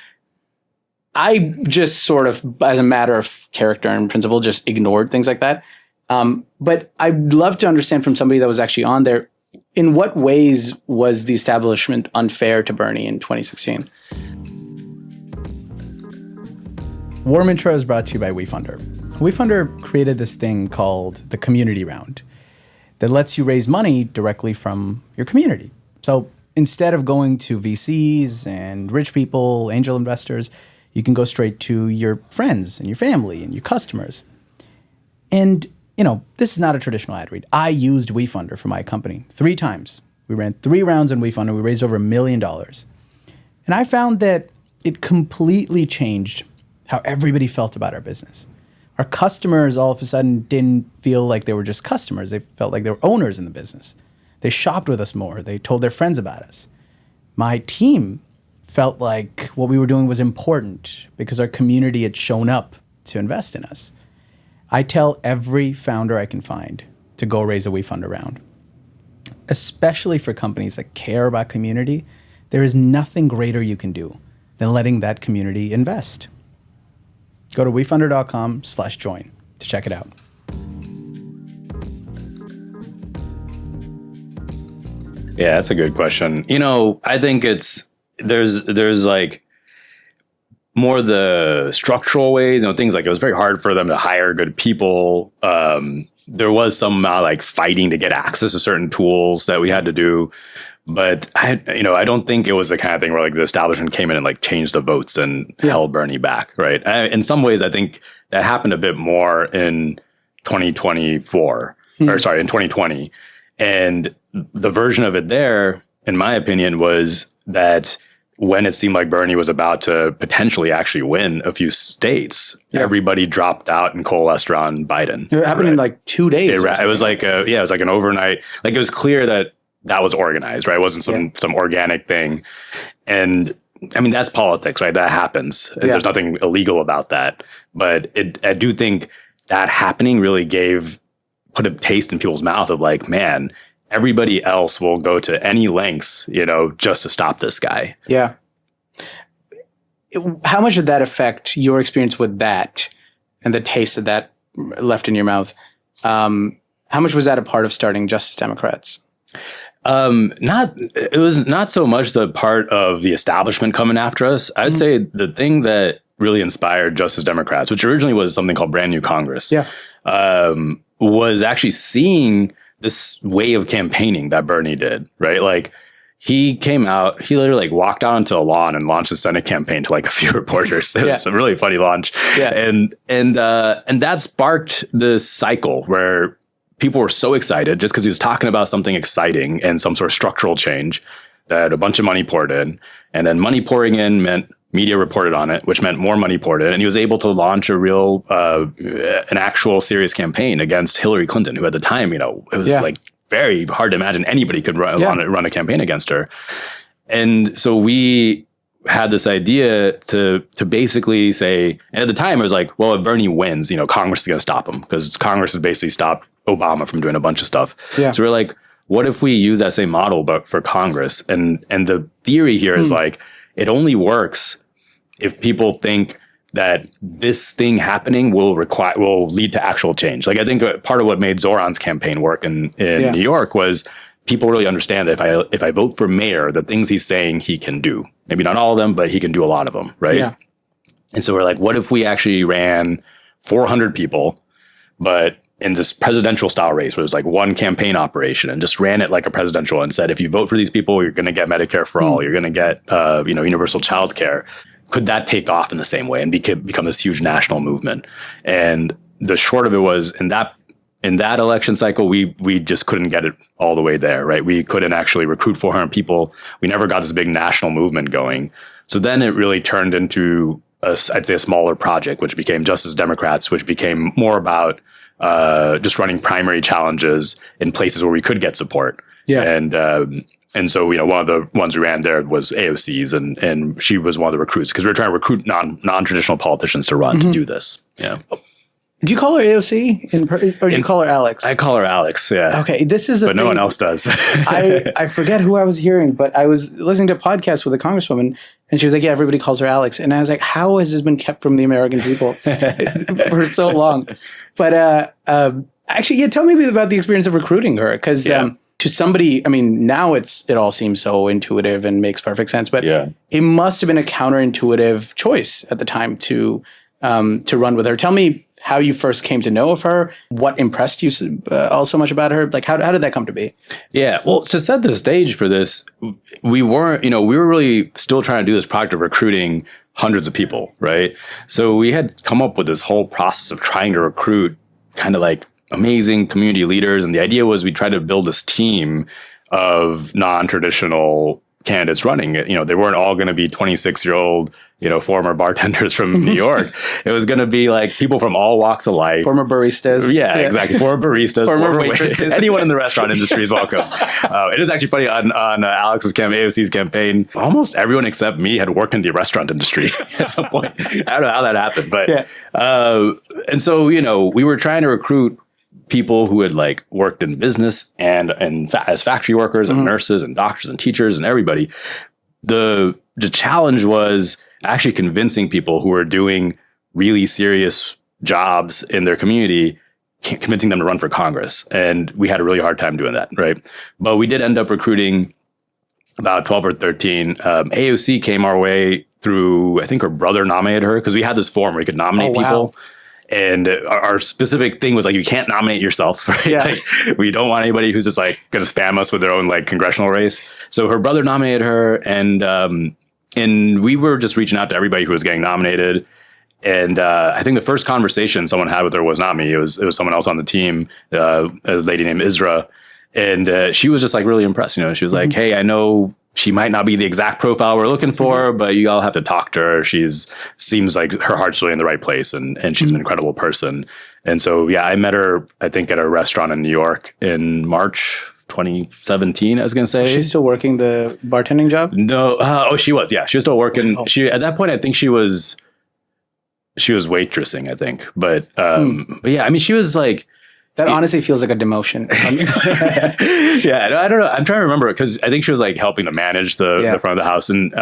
Speaker 3: I just sort of, as a matter of character and principle, just ignored things like that. But I'd love to understand from somebody that was actually on there, in what ways was the establishment unfair to Bernie in 2016?
Speaker 1: Warm Intro is brought to you by Wefunder. Wefunder created this thing called the Community Round that lets you raise money directly from your community. So instead of going to VCs and rich people, angel investors, you can go straight to your friends and your family and your customers. And, this is not a traditional ad read. I used Wefunder for my company 3 times. We ran 3 rounds in Wefunder. We raised over $1 million. And I found that it completely changed how everybody felt about our business. Our customers all of a sudden didn't feel like they were just customers. They felt like they were owners in the business. They shopped with us more. They told their friends about us. My team felt like what we were doing was important because our community had shown up to invest in us. I tell every founder I can find to go raise a Wefunder round. especially for companies that care about community, there is nothing greater you can do than letting that community invest. Go to wefunder.com/join to check it out.
Speaker 2: Yeah, that's a good question. I think there's like more the structural ways, things like it was very hard for them to hire good people. There was some amount of like fighting to get access to certain tools that we had to do. But I don't think it was the kind of thing where like the establishment came in and like changed the votes and held Bernie back, right? In some ways, I think that happened a bit more in 2024, or sorry, in 2020. And the version of it there, in my opinion, was that when it seemed like Bernie was about to potentially actually win a few states, everybody dropped out and coalesced around Biden.
Speaker 3: It happened in like 2 days.
Speaker 2: It was like it was like an overnight. Like it was clear that was organized, right? It wasn't some organic thing. And I mean, that's politics, right? That happens. And there's nothing illegal about that. But I do think that happening really put a taste in people's mouth of like, man, everybody else will go to any lengths, just to stop this guy.
Speaker 3: Yeah. How much did that affect your experience with that and the taste that left in your mouth? How much was that a part of starting Justice Democrats?
Speaker 2: It was not so much the part of the establishment coming after us. I'd say the thing that really inspired Justice Democrats, which originally was something called Brand New Congress, was actually seeing this way of campaigning that Bernie did, right? Like he came out, he literally like walked out onto a lawn and launched a Senate campaign to like a few reporters. It was a really funny launch. Yeah. And that sparked this cycle where people were so excited just because he was talking about something exciting and some sort of structural change that a bunch of money poured in. And then money pouring in meant media reported on it, which meant more money poured in. And he was able to launch an actual serious campaign against Hillary Clinton, who at the time, it was like very hard to imagine anybody could run a campaign against her. And so we had this idea to basically say, and at the time it was like, well, if Bernie wins, Congress is going to stop him because Congress has basically stopped Obama from doing a bunch of stuff. Yeah. So we're like, what if we use that same model, but for Congress? And the theory here is like, it only works if people think that this thing happening will lead to actual change. Like I think part of what made Zohran's campaign work in New York was people really understand that if I vote for mayor, the things he's saying he can do. Maybe not all of them, but he can do a lot of them, right? Yeah. And so we're like, what if we actually ran 400 people, but in this presidential style race where it was like one campaign operation and just ran it like a presidential and said, if you vote for these people, you're going to get Medicare for all, you're going to get, universal child care. Could that take off in the same way and become this huge national movement? And the short of it was in that election cycle, we just couldn't get it all the way there, right? We couldn't actually recruit 400 people. We never got this big national movement going. So then it really turned into I'd say a smaller project, which became Justice Democrats, which became more about just running primary challenges in places where we could get support. Yeah. And so, one of the ones we ran there was AOC's and she was one of the recruits because we were trying to recruit non-traditional politicians to run to do this. Yeah.
Speaker 3: Did you call her AOC or did you call her Alex?
Speaker 2: I call her Alex. Yeah.
Speaker 3: Okay. This is
Speaker 2: but no one else does.
Speaker 3: I forget who I was hearing, but I was listening to a podcast with a congresswoman and she was like, yeah, everybody calls her Alex. And I was like, how has this been kept from the American people for so long? But actually, tell me about the experience of recruiting her because to somebody, I mean, now it all seems so intuitive and makes perfect sense, but it must have been a counterintuitive choice at the time to run with her. Tell me how you first came to know of her, what impressed you all so much about her. Like, how did that come to be? Yeah,
Speaker 2: well, to set the stage for this, we were really still trying to do this project of recruiting hundreds of people, right? So we had come up with this whole process of trying to recruit kind of like amazing community leaders. And the idea was we tried to build this team of non-traditional candidates running it. They weren't all going to be 26-year-old, former bartenders from New York. It was going to be like people from all walks of life.
Speaker 3: Former baristas.
Speaker 2: Yeah, exactly. Former baristas. former waitresses. Anyone in the restaurant industry is welcome. It is actually funny on Alex's AOC's campaign, almost everyone except me had worked in the restaurant industry at some point. I don't know how that happened, but and so, we were trying to recruit people who had like worked in business and as factory workers and nurses and doctors and teachers and everybody. The challenge was actually convincing people who were doing really serious jobs in their community, convincing them to run for Congress. And we had a really hard time doing that, right? But we did end up recruiting about 12 or 13. AOC came our way through, I think her brother nominated her, because we had this form where you could nominate people. And our specific thing was like, you can't nominate yourself, right?
Speaker 3: Yeah.
Speaker 2: Like, we don't want anybody who's just like going to spam us with their own like congressional race. So her brother nominated her, and we were just reaching out to everybody who was getting nominated. And I think the first conversation someone had with her was not me. It was someone else on the team, a lady named Isra. And she was just like really impressed. You know, she was like, hey, I know she might not be the exact profile we're looking for, but you all have to talk to her. Seems like her heart's really in the right place, and she's an incredible person. And so, yeah, I met her, I think, at a restaurant in New York in March 2017, I was going to say.
Speaker 3: She's still working the bartending job?
Speaker 2: No. She was. Yeah, she was still working. She at that point, I think she was waitressing, I think. But yeah, I mean, she was like,
Speaker 3: that honestly feels like a demotion.
Speaker 2: Yeah, I don't know. I'm trying to remember, because I think she was like helping to manage the front of the house. And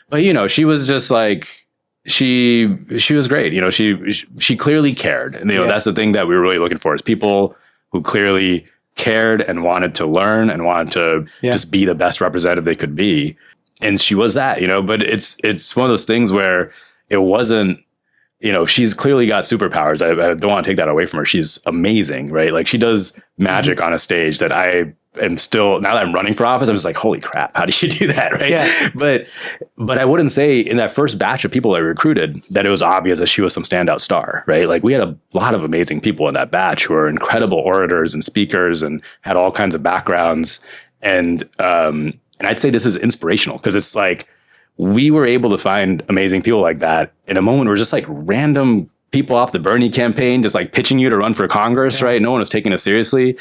Speaker 2: but you know, she was just like, she was great. You know, she clearly cared. And you know, that's the thing that we were really looking for, is people who clearly cared and wanted to learn and wanted to just be the best representative they could be. And she was that, you know, but it's one of those things where it wasn't, you know, she's clearly got superpowers. I don't want to take that away from her. She's amazing, right? Like, she does magic on a stage that I am still, now that I'm running for office, I'm just like, holy crap, how did she do that, right?
Speaker 3: Yeah.
Speaker 2: But I wouldn't say in that first batch of people I recruited that it was obvious that she was some standout star, right? Like, we had a lot of amazing people in that batch who are incredible orators and speakers and had all kinds of backgrounds. And I'd say this is inspirational, because it's like, we were able to find amazing people like that in a moment where just like random people off the Bernie campaign just like pitching you to run for Congress, right? No one was taking it seriously.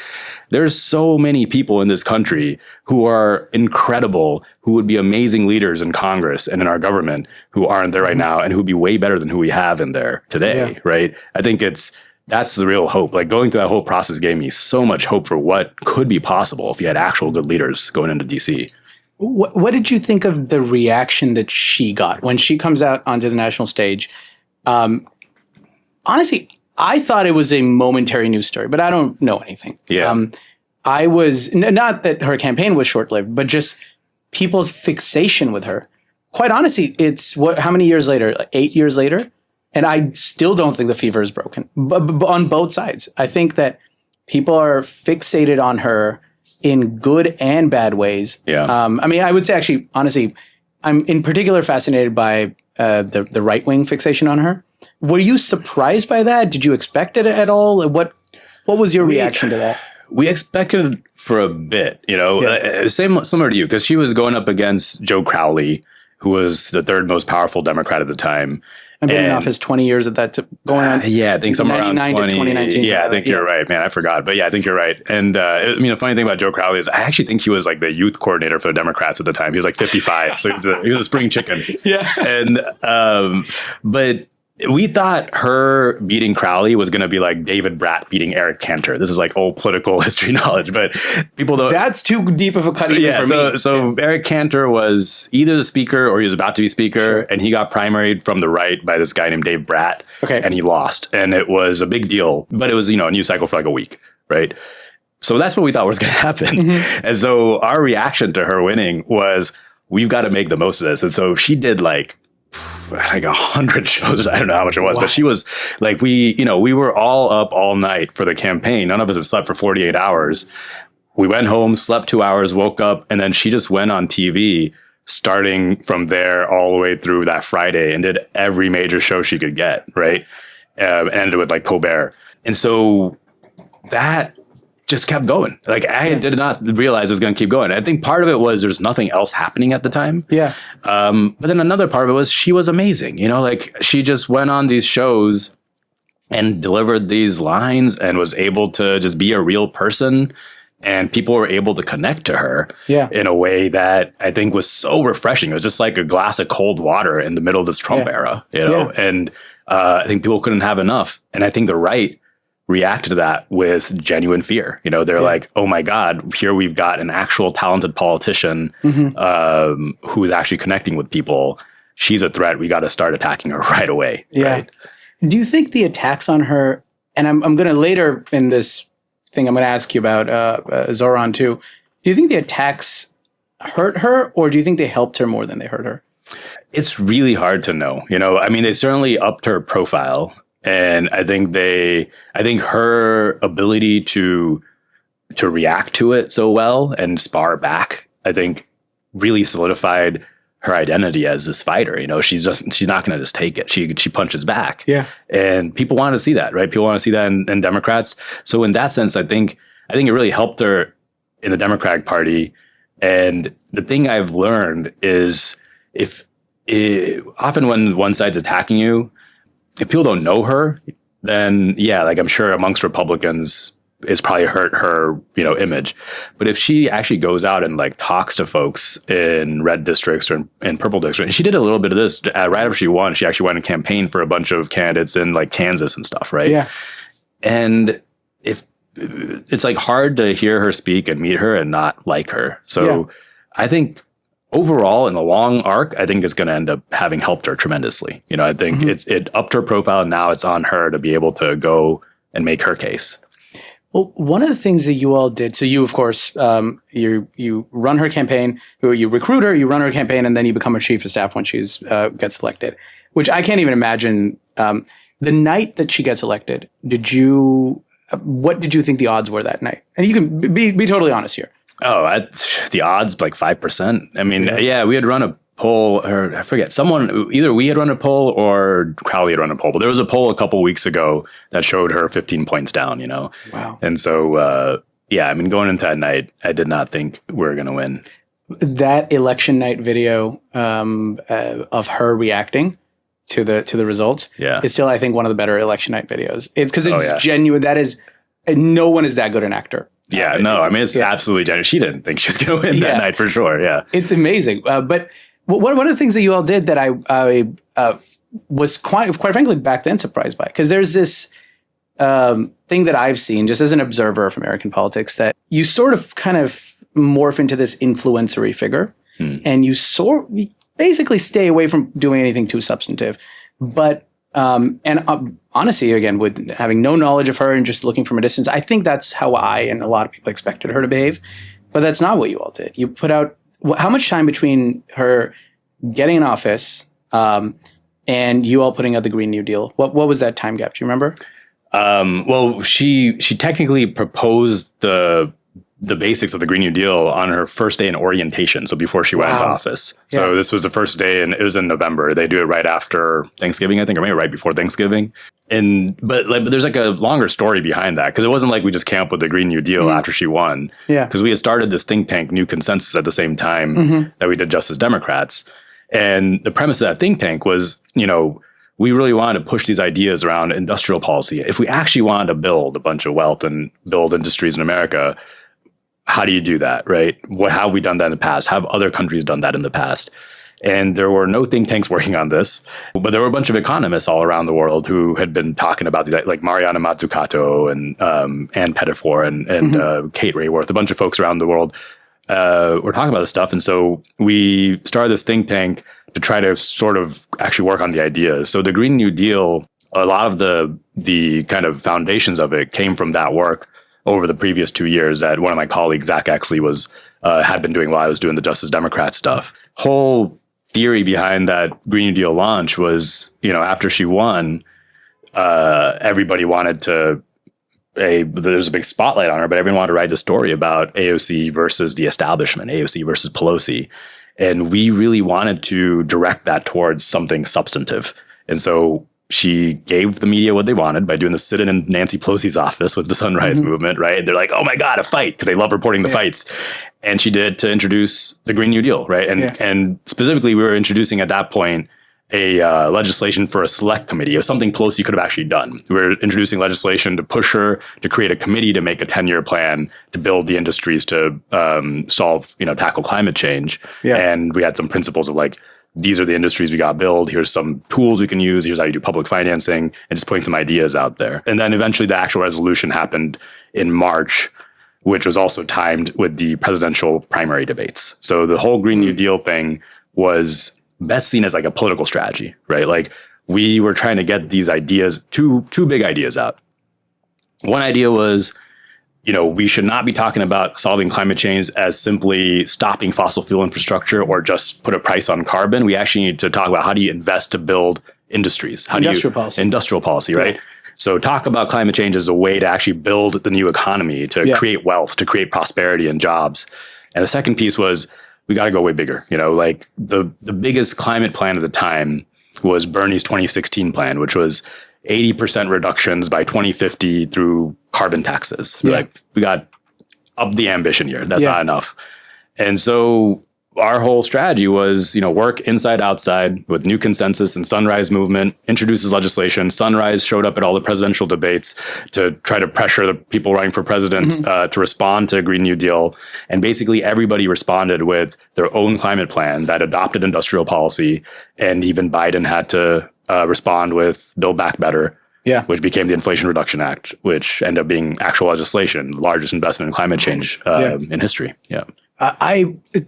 Speaker 2: There's so many people in this country who are incredible, who would be amazing leaders in Congress and in our government, who aren't there right now, and who would be way better than who we have in there today, right? I think that's the real hope. Like, going through that whole process gave me so much hope for what could be possible if you had actual good leaders going into DC.
Speaker 3: What did you think of the reaction that she got when she comes out onto the national stage? Honestly, I thought it was a momentary news story, but I don't know anything.
Speaker 2: Yeah.
Speaker 3: I was, not that her campaign was short-lived, but just people's fixation with her. Quite honestly, it's how many years later? Like 8 years later? And I still don't think the fever is broken, but on both sides. I think that people are fixated on her in good and bad ways.
Speaker 2: Yeah.
Speaker 3: I mean, I would say, actually, honestly, I'm in particular fascinated by the right-wing fixation on her. Were you surprised by that? Did you expect it at all? What was your reaction to that?
Speaker 2: We expected for a bit, you know, similar to you, because she was going up against Joe Crowley, who was the third most powerful Democrat at the time.
Speaker 3: I've been in office 20 years at that, going on.
Speaker 2: Yeah, I think somewhere around 20.
Speaker 3: To 2019.
Speaker 2: Yeah, I think you're right, man. I forgot. But yeah, I think you're right. And I mean, the funny thing about Joe Crowley is I actually think he was like the youth coordinator for the Democrats at the time. He was like 55. So he was a spring chicken.
Speaker 3: Yeah.
Speaker 2: And, but we thought her beating Crowley was going to be like David Bratt beating Eric Cantor. This is like old political history knowledge, but people don't.
Speaker 3: That's too deep of a cut even for me.
Speaker 2: So Eric Cantor was either the speaker or he was about to be speaker, and he got primaried from the right by this guy named Dave Bratt.
Speaker 3: Okay.
Speaker 2: And he lost, and it was a big deal, but it was, you know, a news cycle for like a week, right? So that's what we thought was going to happen. Mm-hmm. And so our reaction to her winning was, we've got to make the most of this. And so she did like 100 shows. I don't know how much it was, but she was like, we were all up all night for the campaign. None of us had slept for 48 hours. We went home, slept 2 hours, woke up, and then she just went on TV starting from there all the way through that Friday and did every major show she could get, right? Ended with like Colbert. And so that just kept going. Like, I did not realize it was going to keep going. I think part of it was there's nothing else happening at the time.
Speaker 3: Yeah.
Speaker 2: But then another part of it was she was amazing. You know, like, she just went on these shows and delivered these lines and was able to just be a real person. And people were able to connect to her in a way that I think was so refreshing. It was just like a glass of cold water in the middle of this Trump era, you know? And I think people couldn't have enough. And I think the right reacted to that with genuine fear. You know, they're like, oh my God, here we've got an actual talented politician who's actually connecting with people. She's a threat. We got to start attacking her right away.
Speaker 3: Yeah.
Speaker 2: Right?
Speaker 3: Do you think the attacks on her, and I'm going to later in this thing, I'm going to ask you about Zohran too. Do you think the attacks hurt her, or do you think they helped her more than they hurt her?
Speaker 2: It's really hard to know. You know, I mean, they certainly upped her profile. And I think her ability to react to it so well and spar back, I think really solidified her identity as this fighter. You know, she's not going to just take it. She punches back. Yeah. And people want to see that, right? People want to see that in Democrats. So in that sense, I think it really helped her in the Democratic Party. And the thing I've learned is often when one side's attacking you, if people don't know her, then yeah, like I'm sure amongst Republicans, it's probably hurt her, you know, image. But if she actually goes out and like talks to folks in red districts or in purple districts, and she did a little bit of this right after she won, she actually went and campaigned for a bunch of candidates in like Kansas and stuff, right? Yeah. And if it's like hard to hear her speak and meet her and not like her. So I think overall, in the long arc, I think it's going to end up having helped her tremendously. You know, I think it upped her profile. And now it's on her to be able to go and make her case.
Speaker 3: Well, one of the things that you all did, so you, of course, you run her campaign, you recruit her, you run her campaign, and then you become her chief of staff when she's gets elected, which I can't even imagine. The night that she gets elected, what did you think the odds were that night? And you can be totally honest here.
Speaker 2: Oh, the odds like 5%. I mean, yeah, we had run a poll, or I forget, either we had run a poll or Crowley had run a poll, but there was a poll a couple weeks ago that showed her 15 points down, you know? Wow. And so, yeah, I mean, going into that night, I did not think we were going to win.
Speaker 3: That election night video of her reacting to the results is still, I think, one of the better election night videos. It's because it's genuine. That is, no one is that good an actor.
Speaker 2: Yeah, no, I mean, it's absolutely genuine. She didn't think she was going to win that night for sure. Yeah.
Speaker 3: It's amazing. But one of the things that you all did that I was quite frankly back then surprised by, because there's this thing that I've seen just as an observer of American politics, that you sort of kind of morph into this influencery figure and you basically stay away from doing anything too substantive. But honestly, again, with having no knowledge of her and just looking from a distance, I think that's how I and a lot of people expected her to behave. But that's not what you all did. You put out how much time between her getting in office and you all putting out the Green New Deal? What was that time gap? Do you remember?
Speaker 2: Well, she technically proposed the basics of the Green New Deal on her first day in orientation. So before she went into office. So this was the first day, and it was in November. They do it right after Thanksgiving, I think, or maybe right before Thanksgiving. But there's like a longer story behind that, because it wasn't like we just came up with the Green New Deal after she won. Yeah. Because we had started this think tank, New Consensus, at the same time that we did Justice Democrats. And the premise of that think tank was, you know, we really wanted to push these ideas around industrial policy. If we actually wanted to build a bunch of wealth and build industries in America, how do you do that, right? How have we done that in the past? Have other countries done that in the past? And there were no think tanks working on this, but there were a bunch of economists all around the world who had been talking about these, like Mariana Mazzucato and Ann Pettifor and Kate Rayworth, a bunch of folks around the world were talking about this stuff. And so we started this think tank to try to sort of actually work on the ideas. So the Green New Deal, a lot of the kind of foundations of it came from that work over the previous 2 years that one of my colleagues, Zach Exley, had been doing while I was doing the Justice Democrat stuff. Whole theory behind that Green New Deal launch was, you know, after she won, everybody wanted to, there's a big spotlight on her, but everyone wanted to write the story about AOC versus the establishment, AOC versus Pelosi. And we really wanted to direct that towards something substantive. And so she gave the media what they wanted by doing the sit-in in Nancy Pelosi's office with the Sunrise Movement, right? And they're like, oh my God, a fight, because they love reporting the fights. And she did to introduce the Green New Deal, right? And specifically, we were introducing at that point a legislation for a select committee of something Pelosi could have actually done. We were introducing legislation to push her to create a committee to make a 10-year plan to build the industries to tackle climate change. And we had some principles of like these are the industries we got to build. Here's some tools we can use. Here's how you do public financing, and just putting some ideas out there. And then eventually the actual resolution happened in March, which was also timed with the presidential primary debates. So the whole Green New Deal thing was best seen as like a political strategy, right? Like we were trying to get these ideas, two big ideas out. One idea was, we should not be talking about solving climate change as simply stopping fossil fuel infrastructure or just put a price on carbon. We actually need to talk about how do you invest to build industries? Industrial policy, right? Yeah. So talk about climate change as a way to actually build the new economy, to create wealth, to create prosperity and jobs. And the second piece was we got to go way bigger. Like the biggest climate plan at the time was Bernie's 2016 plan, which was 80% reductions by 2050 through carbon taxes. Yeah. Like we got up the ambition here. That's not enough. And so our whole strategy was, work inside, outside with new consensus, and Sunrise movement introduces legislation. Sunrise showed up at all the presidential debates to try to pressure the people running for president to respond to Green New Deal. And basically everybody responded with their own climate plan that adopted industrial policy. And even Biden had to respond with Build Back Better, which became the Inflation Reduction Act, which ended up being actual legislation, the largest investment in climate change in history. Yeah.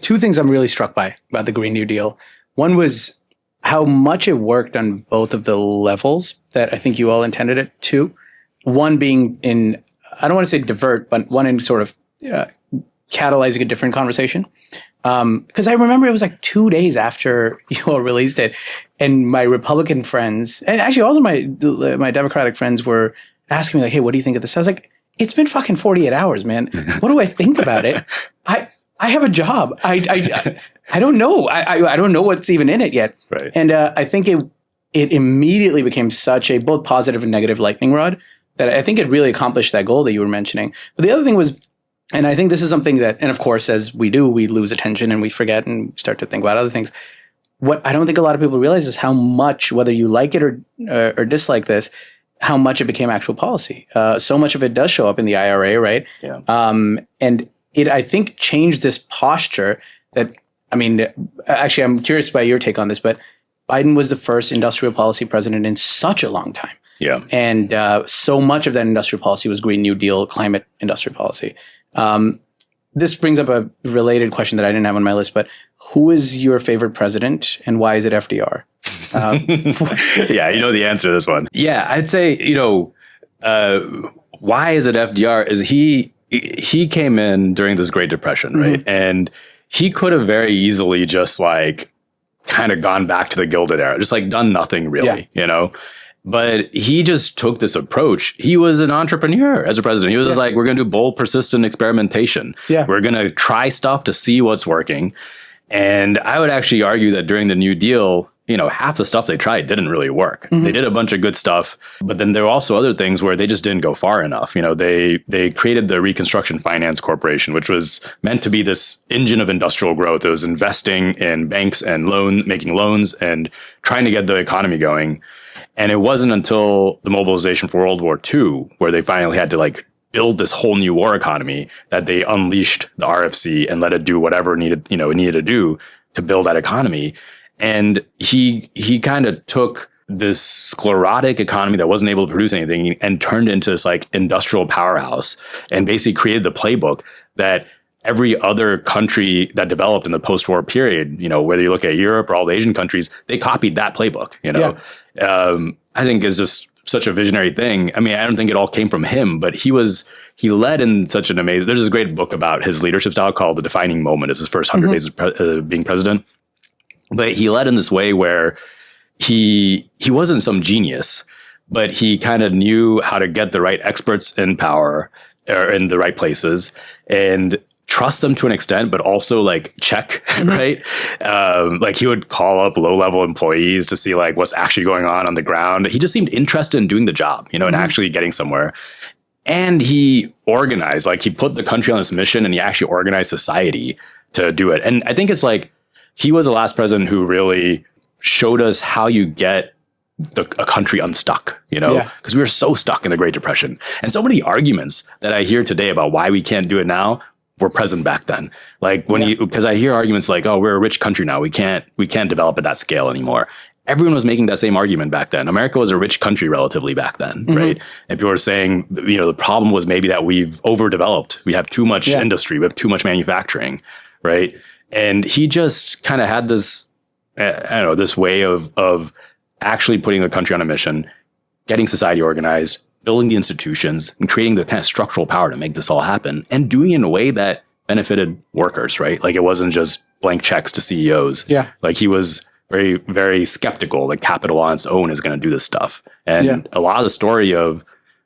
Speaker 3: Two things I'm really struck by about the Green New Deal. One was how much it worked on both of the levels that I think you all intended it to. One being in, I don't want to say divert, but one in sort of catalyzing a different conversation. Because I remember it was like 2 days after you all released it, and my Republican friends, and actually also my Democratic friends, were asking me like, "Hey, what do you think of this?" I was like, "It's been fucking 48 hours, man. What do I think about it? I have a job. I don't know. I don't know what's even in it yet."
Speaker 2: Right.
Speaker 3: And I think it immediately became such a both positive and negative lightning rod that I think it really accomplished that goal that you were mentioning. But the other thing was, and I think this is something that, and of course, as we do, we lose attention and we forget and start to think about other things. What I don't think a lot of people realize is how much, whether you like it or dislike this, how much it became actual policy. So much of it does show up in the IRA, right?
Speaker 2: Yeah.
Speaker 3: And it, I think, changed this posture that, I mean, actually, I'm curious about your take on this, but Biden was the first industrial policy president in such a long time.
Speaker 2: Yeah.
Speaker 3: And so much of that industrial policy was Green New Deal, climate industrial policy. This brings up a related question that I didn't have on my list, but who is your favorite president and why is it FDR?
Speaker 2: Yeah, you know the answer to this one. Yeah, I'd say, why is it FDR? Is he came in during this Great Depression, right? And he could have very easily just like kind of gone back to the Gilded Era, just like done nothing really, But he just took this approach. He was an entrepreneur as a president. He was just like, we're going to do bold, persistent experimentation. Yeah. We're going to try stuff to see what's working. And I would actually argue that during the New Deal, half the stuff they tried didn't really work. They did a bunch of good stuff, but then there were also other things where they just didn't go far enough. They created the Reconstruction Finance Corporation, which was meant to be this engine of industrial growth. It was investing in banks and making loans and trying to get the economy going. And it wasn't until the mobilization for World War II, where they finally had to like build this whole new war economy, that they unleashed the RFC and let it do whatever it needed to do to build that economy. And he kind of took this sclerotic economy that wasn't able to produce anything and turned into this like industrial powerhouse and basically created the playbook that every other country that developed in the post-war period, whether you look at Europe or all the Asian countries, they copied that playbook, I think is just such a visionary thing. I mean, I don't think it all came from him, but he led in such an amazing, there's this great book about his leadership style called The Defining Moment. It's his first 100 days of being president. But he led in this way where he wasn't some genius, but he kind of knew how to get the right experts in power or in the right places and trust them to an extent, but also like check, right? Like he would call up low-level employees to see like what's actually going on the ground. He just seemed interested in doing the job, and actually getting somewhere. And he organized, like he put the country on this mission and he actually organized society to do it. And I think it's like, he was the last president who really showed us how you get a country unstuck, because we were so stuck in the Great Depression. And so many arguments that I hear today about why we can't do it now, were present back then. Like when because I hear arguments like, oh, we're a rich country now. We can't develop at that scale anymore. Everyone was making that same argument back then. America was a rich country relatively back then, right? And people were saying, the problem was maybe that we've overdeveloped. We have too much industry. We have too much manufacturing, right? And he just kind of had this, this way of actually putting the country on a mission, getting society organized, building the institutions, and creating the kind of structural power to make this all happen, and doing it in a way that benefited workers, right? Like it wasn't just blank checks to CEOs.
Speaker 3: Yeah.
Speaker 2: Like he was very, very skeptical that capital on its own is going to do this stuff. And a lot of the story of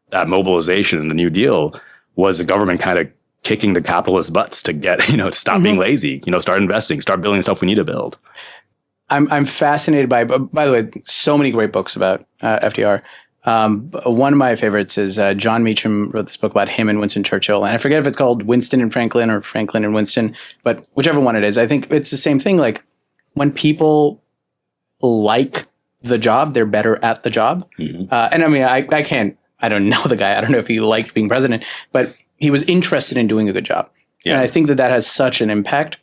Speaker 2: that mobilization and the New Deal was the government kind of kicking the capitalist butts to get, to stop being lazy, start investing, start building stuff we need to build.
Speaker 3: I'm fascinated by the way, so many great books about FDR. One of my favorites is John Meacham wrote this book about him and Winston Churchill. And I forget if it's called Winston and Franklin or Franklin and Winston, but whichever one it is, I think it's the same thing. Like when people like the job, they're better at the job. And I mean, I don't know the guy. I don't know if he liked being president, but he was interested in doing a good job. And I think that has such an impact.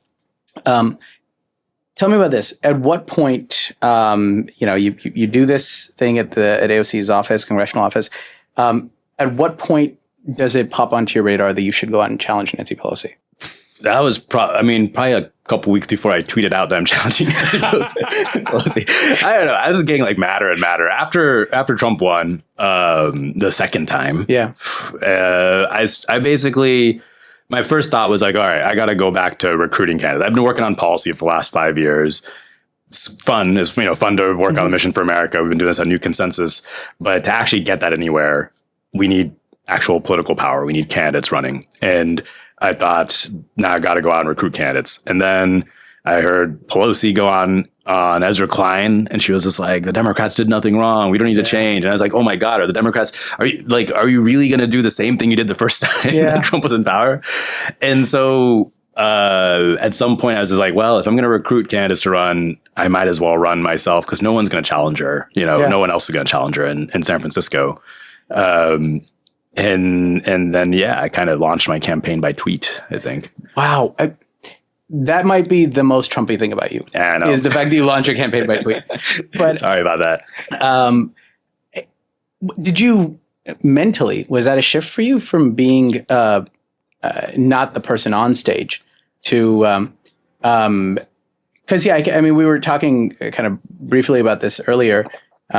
Speaker 3: Tell me about this. At what point, you do this thing at AOC's office, congressional office. At what point does it pop onto your radar that you should go out and challenge Nancy Pelosi?
Speaker 2: That was probably a couple weeks before I tweeted out that I'm challenging Nancy Pelosi. I don't know. I was getting like madder and madder after Trump won the second time. Yeah, I basically. My first thought was like, all right, I got to go back to recruiting candidates. I've been working on policy for the last 5 years. It's fun. It's fun to work on the mission for America. We've been doing this on New Consensus, but to actually get that anywhere, we need actual political power. We need candidates running. And I thought, now I got to go out and recruit candidates. And then I heard Pelosi go on Ezra Klein, and she was just like, the Democrats did nothing wrong. We don't need to change. And I was like, oh my God, are the Democrats, are you really going to do the same thing you did the first time that Trump was in power? And so at some point I was just like, well, if I'm going to recruit candidates to run, I might as well run myself because no one's going to challenge her. No one else is going to challenge her in San Francisco. And then, I kind of launched my campaign by tweet, I think.
Speaker 3: Wow. That might be the most Trumpy thing about you.
Speaker 2: I know.
Speaker 3: Is the fact that you launch your campaign by tweet. But
Speaker 2: sorry about that.
Speaker 3: Did you mentally, was that a shift for you from being not the person on stage to, because we were talking kind of briefly about this earlier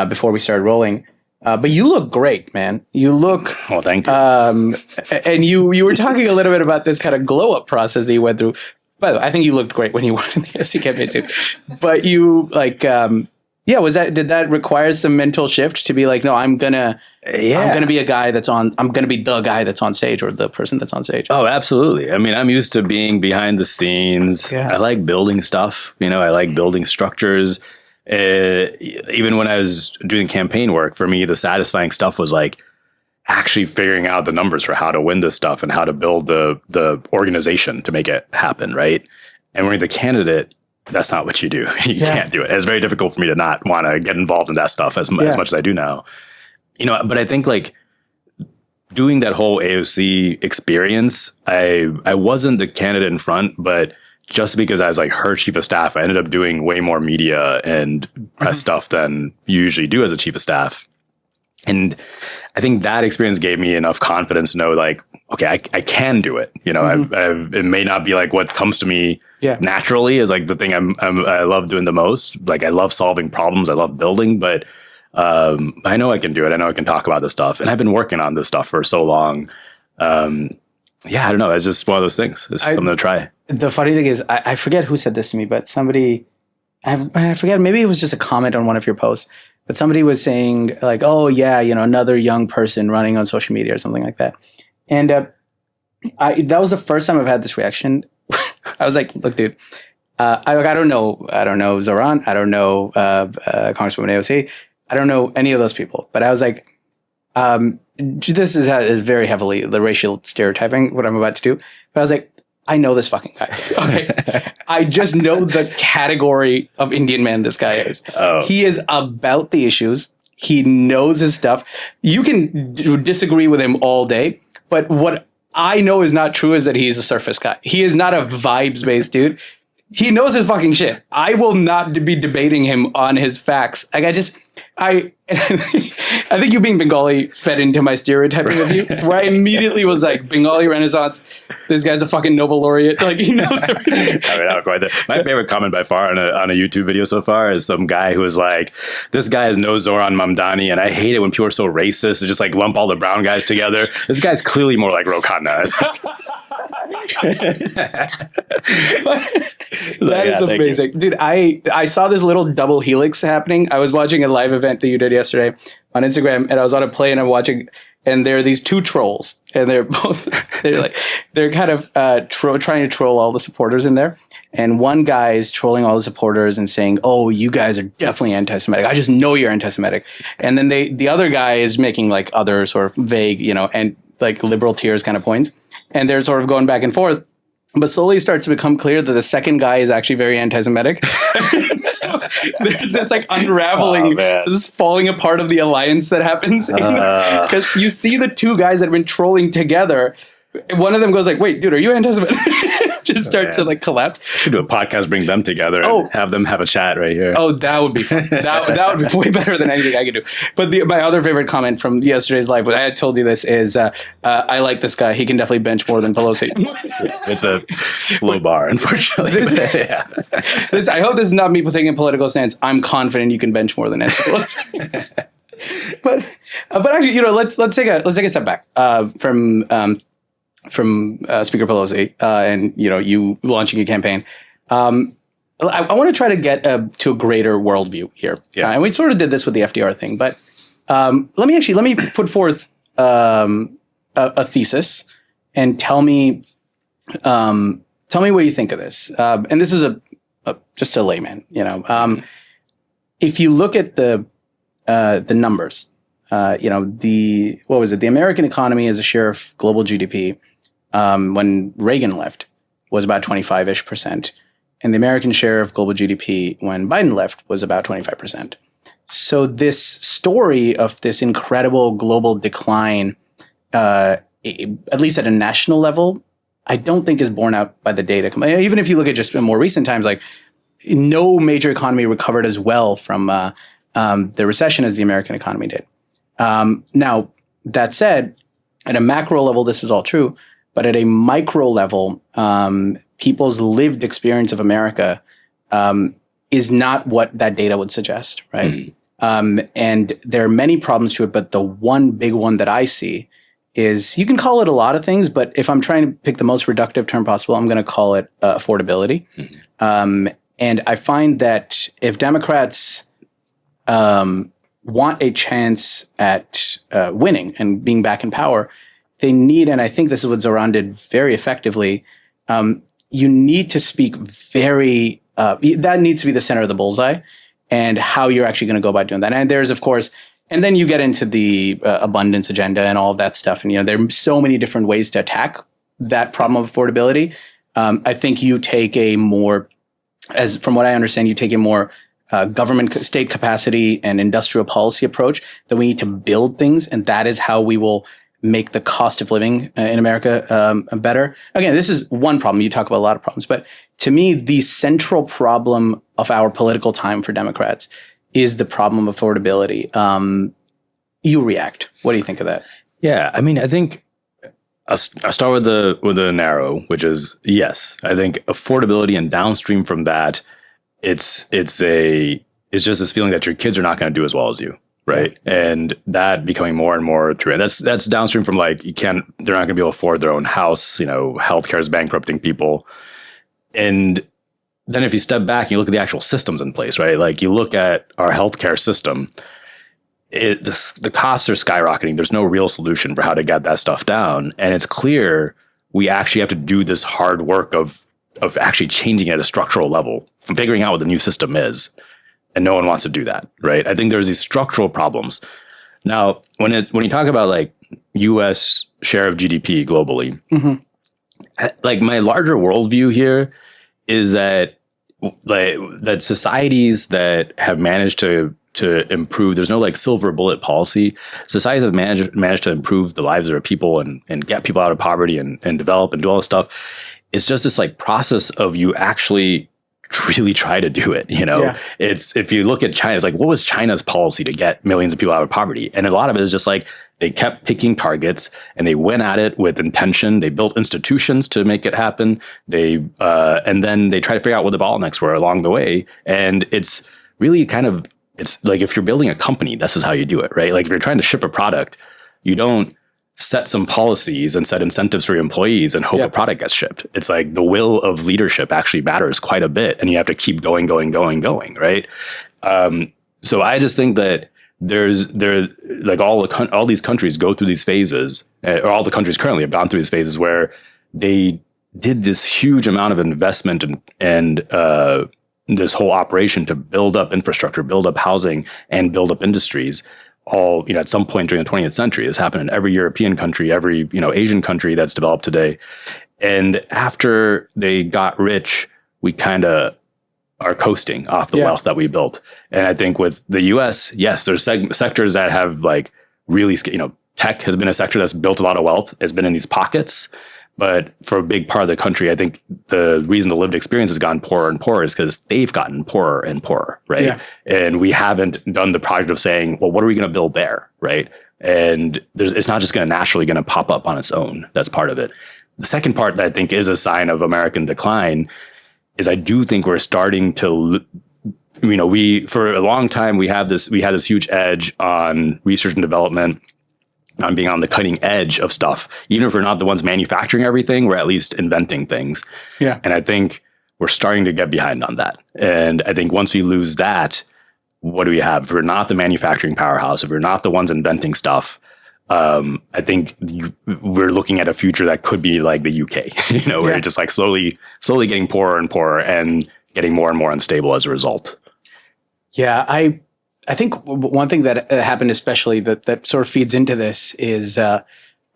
Speaker 3: before we started rolling. But you look great, man. You look.
Speaker 2: Oh, thank you.
Speaker 3: And you were talking a little bit about this kind of glow up process that you went through. By the way, I think you looked great when you won in the AOC campaign too. But you did that require some mental shift to be like, no, I'm gonna be a guy I'm gonna be the guy that's on stage or the person that's on stage.
Speaker 2: Oh, absolutely. I mean, I'm used to being behind the scenes. Yeah. I like building stuff. I like building structures. Even when I was doing campaign work, for me, the satisfying stuff was like actually figuring out the numbers for how to win this stuff and how to build the organization to make it happen, right? And when you're the candidate, that's not what you do. You can't do it. It's very difficult for me to not want to get involved in that stuff as much as I do now. But I think like doing that whole AOC experience, I wasn't the candidate in front, but just because I was like her chief of staff, I ended up doing way more media and press stuff than you usually do as a chief of staff. And I think that experience gave me enough confidence to know like, okay, I can do it. It may not be like what comes to me naturally is like the thing I love doing the most. Like I love solving problems. I love building, but I know I can do it. I know I can talk about this stuff. And I've been working on this stuff for so long. I don't know. It's just one of those things. It's something to try.
Speaker 3: The funny thing is, I forget who said this to me, but somebody, I forget, maybe it was just a comment on one of your posts, but somebody was saying like, oh yeah, another young person running on social media or something like that. And that was the first time I've had this reaction. I was like, look, dude, I don't know Zohran. I don't know Congresswoman AOC. I don't know any of those people. But I was like, this is very heavily the racial stereotyping, what I'm about to do. But I was like, I know this fucking guy. Okay. I just know the category of Indian man this guy is. Oh. He is about the issues. He knows his stuff. You can disagree with him all day, but what I know is not true is that he's a surface guy. He is not a vibes-based dude. He knows his fucking shit. I will not be debating him on his facts. Like I think you being Bengali fed into my stereotyping of you, where I immediately was like, Bengali Renaissance, this guy's a fucking Nobel laureate. Like, he knows everything.
Speaker 2: I mean, not quite that. My favorite comment by far on a YouTube video so far is some guy who was like, this guy has no Zohran Mamdani, and I hate it when people are so racist and just like lump all the brown guys together. This guy's clearly more like Rokana.
Speaker 3: That is amazing. Dude, I saw this little double helix happening. I was watching a live event that you did yesterday on Instagram, and I was on a plane and I'm watching, and there are these two trolls, and they're kind of trying to troll all the supporters in there. And one guy is trolling all the supporters and saying, "Oh, you guys are definitely anti-Semitic. I just know you're anti-Semitic." And then the other guy is making like other sort of vague, and like liberal tears kind of points. And they're sort of going back and forth. But slowly it starts to become clear that the second guy is actually very anti-Semitic. So there's this like unraveling, this falling apart of the alliance that happens. Because you see the two guys that have been trolling together. One of them goes like, "Wait, dude, are you anti-Semitic?" Just start to like collapse.
Speaker 2: Should do a podcast, bring them together, and have them have a chat right here.
Speaker 3: Oh, that would be fun. That would be way better than anything I could do. But my other favorite comment from yesterday's live, I had told you this, is I like this guy. He can definitely bench more than Pelosi.
Speaker 2: It's a low bar, unfortunately.
Speaker 3: I hope this is not me taking a political stance. I'm confident you can bench more than Nancy Pelosi. but actually, let's take a step back from Speaker Pelosi and you launching a campaign. I want to try to get to a greater worldview here. Yeah. And we sort of did this with the FDR thing, but let me put forth a thesis and tell me what you think of this. And this is just a layman. If you look at the numbers, the American economy as a share of global GDP when Reagan left was about 25-ish%. And the American share of global GDP when Biden left was about 25%. So this story of this incredible global decline, at least at a national level, I don't think is borne out by the data. Even if you look at just in more recent times, like no major economy recovered as well from the recession as the American economy did. Now, that said, at a macro level, this is all true. But at a micro level, people's lived experience of America is not what that data would suggest, right? And there are many problems to it, but the one big one that I see is, you can call it a lot of things, but if I'm trying to pick the most reductive term possible, I'm going to call it affordability. And I find that if Democrats want a chance at winning and being back in power, they need, and I think this is what Zohran did very effectively, you need to speak very, that needs to be the center of the bullseye, and how you're actually going to go about doing that. And there's, of course, and then you get into the abundance agenda and all of that stuff. And, there are so many different ways to attack that problem of affordability. I think you take a more, from what I understand, you take a more government, state capacity and industrial policy approach, that we need to build things. And that is how we will make the cost of living in America better. Again, this is one problem. You talk about a lot of problems, but to me, the central problem of our political time for Democrats is the problem of affordability. You react. What do you think of that?
Speaker 2: Yeah, I mean, I think I'll start with the narrow, which is yes. I think affordability, and downstream from that, it's just this feeling that your kids are not going to do as well as you. Right. Yeah. And that becoming more and more true. And that's downstream from like, they're not going to be able to afford their own house. Healthcare is bankrupting people. And then if you step back and you look at the actual systems in place, right? Like you look at our healthcare system, the costs are skyrocketing. There's no real solution for how to get that stuff down. And it's clear we actually have to do this hard work of actually changing at a structural level, from figuring out what the new system is. And no one wants to do that, right? I think there's these structural problems. Now, when you talk about like U.S. share of GDP globally, like my larger worldview here is that societies that have managed to to improve. There's no like silver bullet policy. Societies have managed to improve the lives of their people and get people out of poverty and develop and do all this stuff. It's just this like process of you actually really try to do it. You know, it's, if you look at China, it's like, what was China's policy to get millions of people out of poverty? And a lot of it is just like, they kept picking targets and they went at it with intention. They built institutions to make it happen. And then they try to figure out what the bottlenecks were along the way. And it's really kind of, it's like, if you're building a company, this is how you do it, right? Like if you're trying to ship a product, you don't set some policies and set incentives for your employees and hope a product gets shipped. It's like the will of leadership actually matters quite a bit, and you have to keep going, right? So I just think that there's like all these countries go through these phases, or all the countries currently have gone through these phases where they did this huge amount of investment and this whole operation to build up infrastructure, build up housing, and build up industries. All, you know, at some point during the 20th century. This happened in every European country, every, you know, Asian country that's developed today. And after they got rich, we kind of are coasting off the wealth that we built. And I think with the US, yes, there's sectors that have like really, you know, tech has been a sector that's built a lot of wealth, has been in these pockets. But for a big part of the country, I think the reason the lived experience has gotten poorer and poorer is because they've gotten poorer and poorer, right? Yeah. And we haven't done the project of saying, well, what are we going to build there, right? And it's not just going to naturally going to pop up on its own. That's part of it. The second part that I think is a sign of American decline is I do think we're starting to, you know, for a long time, we had this huge edge on research and development, on being on the cutting edge of stuff. Even if we're not the ones manufacturing everything, we're at least inventing things. Yeah. And I think we're starting to get behind on that. And I think once we lose that, what do we have? If we're not the manufacturing powerhouse, if we're not the ones inventing stuff, I think we're looking at a future that could be like the UK, you know, where it's just like slowly getting poorer and poorer and getting more and more unstable as a result. Yeah.
Speaker 3: I think one thing that happened, especially that sort of feeds into this, is, you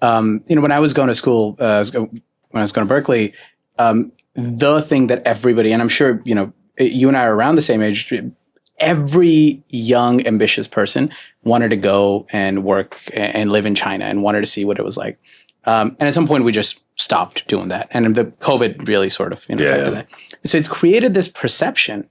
Speaker 3: know, when I was going to school, when I was going to Berkeley, the thing that everybody, and I'm sure, you know, you and I are around the same age, every young, ambitious person wanted to go and work and live in China and wanted to see what it was like. And at some point, we just stopped doing that. And the COVID really sort of affected that. So it's created this perception,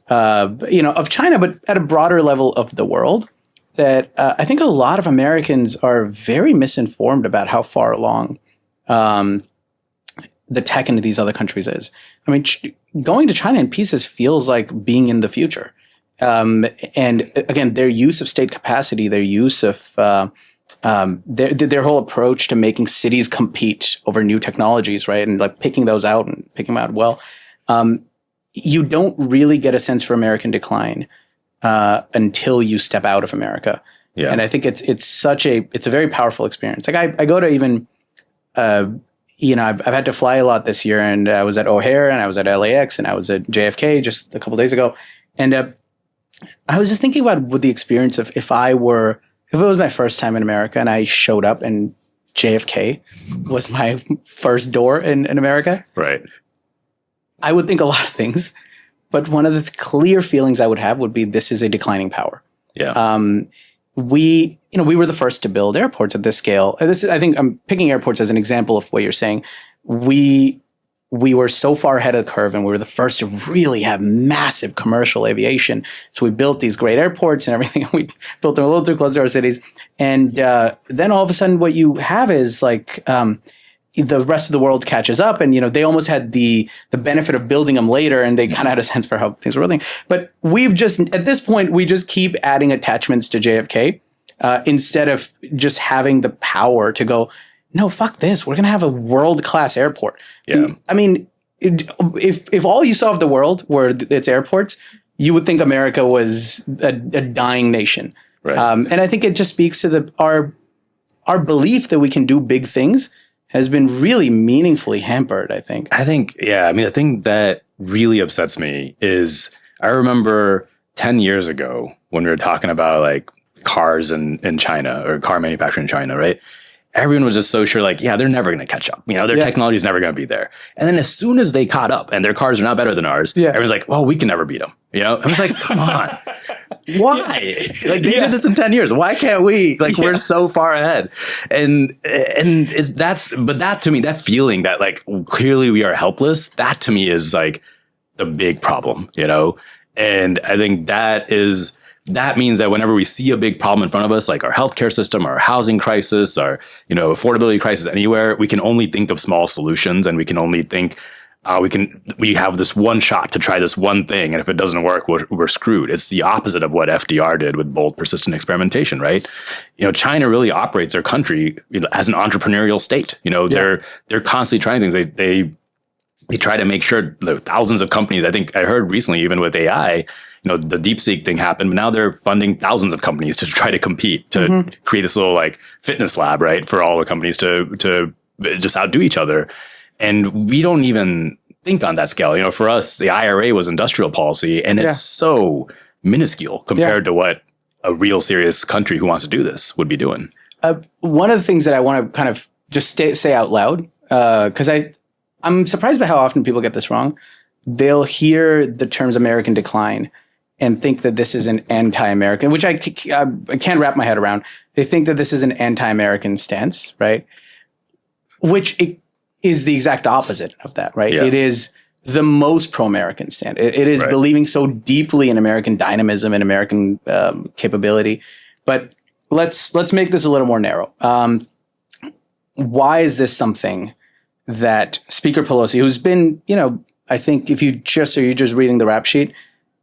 Speaker 3: you know, of China, but at a broader level of the world, that I think a lot of Americans are very misinformed about how far along the tech into these other countries is. I mean, going to China in pieces feels like being in the future. And again, their use of state capacity, their use of their whole approach to making cities compete over new technologies, right, and like picking those out and picking them out well. You don't really get a sense for American decline until you step out of America. Yeah. And I think it's a very powerful experience. Like I go to even, you know, I've had to fly a lot this year, and I was at O'Hare and I was at LAX and I was at JFK just a couple days ago. And I was just thinking about what the experience of if it was my first time in America and I showed up and JFK was my first door in America.
Speaker 2: Right.
Speaker 3: I would think a lot of things, but one of the clear feelings I would have would be this is a declining power.
Speaker 2: Yeah.
Speaker 3: We were the first to build airports at this scale. I think I'm picking airports as an example of what you're saying. We were so far ahead of the curve, and we were the first to really have massive commercial aviation. So we built these great airports and everything. We built them a little too close to our cities. And then all of a sudden what you have is like the rest of the world catches up, and, you know, they almost had the benefit of building them later, and they kind of had a sense for how things were rolling. But at this point, we just keep adding attachments to JFK instead of just having the power to go, no, fuck this. We're going to have a world-class airport. Yeah. I mean, if all you saw of the world were its airports, you would think America was a dying nation. Right. And I think it just speaks to our belief that we can do big things has been really meaningfully hampered, I think.
Speaker 2: Yeah. I mean, the thing that really upsets me is I remember 10 years ago when we were talking about like cars in China, or car manufacturing in China, right? everyone was just so sure, like, yeah, they're never going to catch up. Their technology is never going to be there. And then as soon as they caught up and their cars are now better than ours, everyone's like, well, we can never beat them. I was like, come on. Why? Like, they did this in 10 years. Why can't we? Like, we're so far ahead. And but that to me, that feeling that like clearly we are helpless, that to me is like the big problem, And I think that means that whenever we see a big problem in front of us, like our healthcare system, our housing crisis, our, affordability crisis anywhere, we can only think of small solutions, and we can only think, we have this one shot to try this one thing. And if it doesn't work, we're screwed. It's the opposite of what FDR did with bold, persistent experimentation, right? China really operates their country as an entrepreneurial state. They're constantly trying things. They try to make sure thousands of companies, I think I heard recently, even with AI, the DeepSeek thing happened, but now they're funding thousands of companies to try to compete, to create this little like fitness lab, right? For all the companies to just outdo each other. And we don't even think on that scale. For us, the IRA was industrial policy, and it's so minuscule compared to what a real serious country who wants to do this would be doing.
Speaker 3: One of the things that I want to kind of just say out loud, because I'm surprised by how often people get this wrong. They'll hear the terms American decline and think that this is an anti-American, which I can't wrap my head around. They think that this is an anti-American stance, right? Which it is the exact opposite of that, right?
Speaker 2: Yeah.
Speaker 3: It is the most pro-American stand. It is believing so deeply in American dynamism and American capability. But let's make this a little more narrow. Why is this something that Speaker Pelosi, who's been, I think if you're just reading the rap sheet,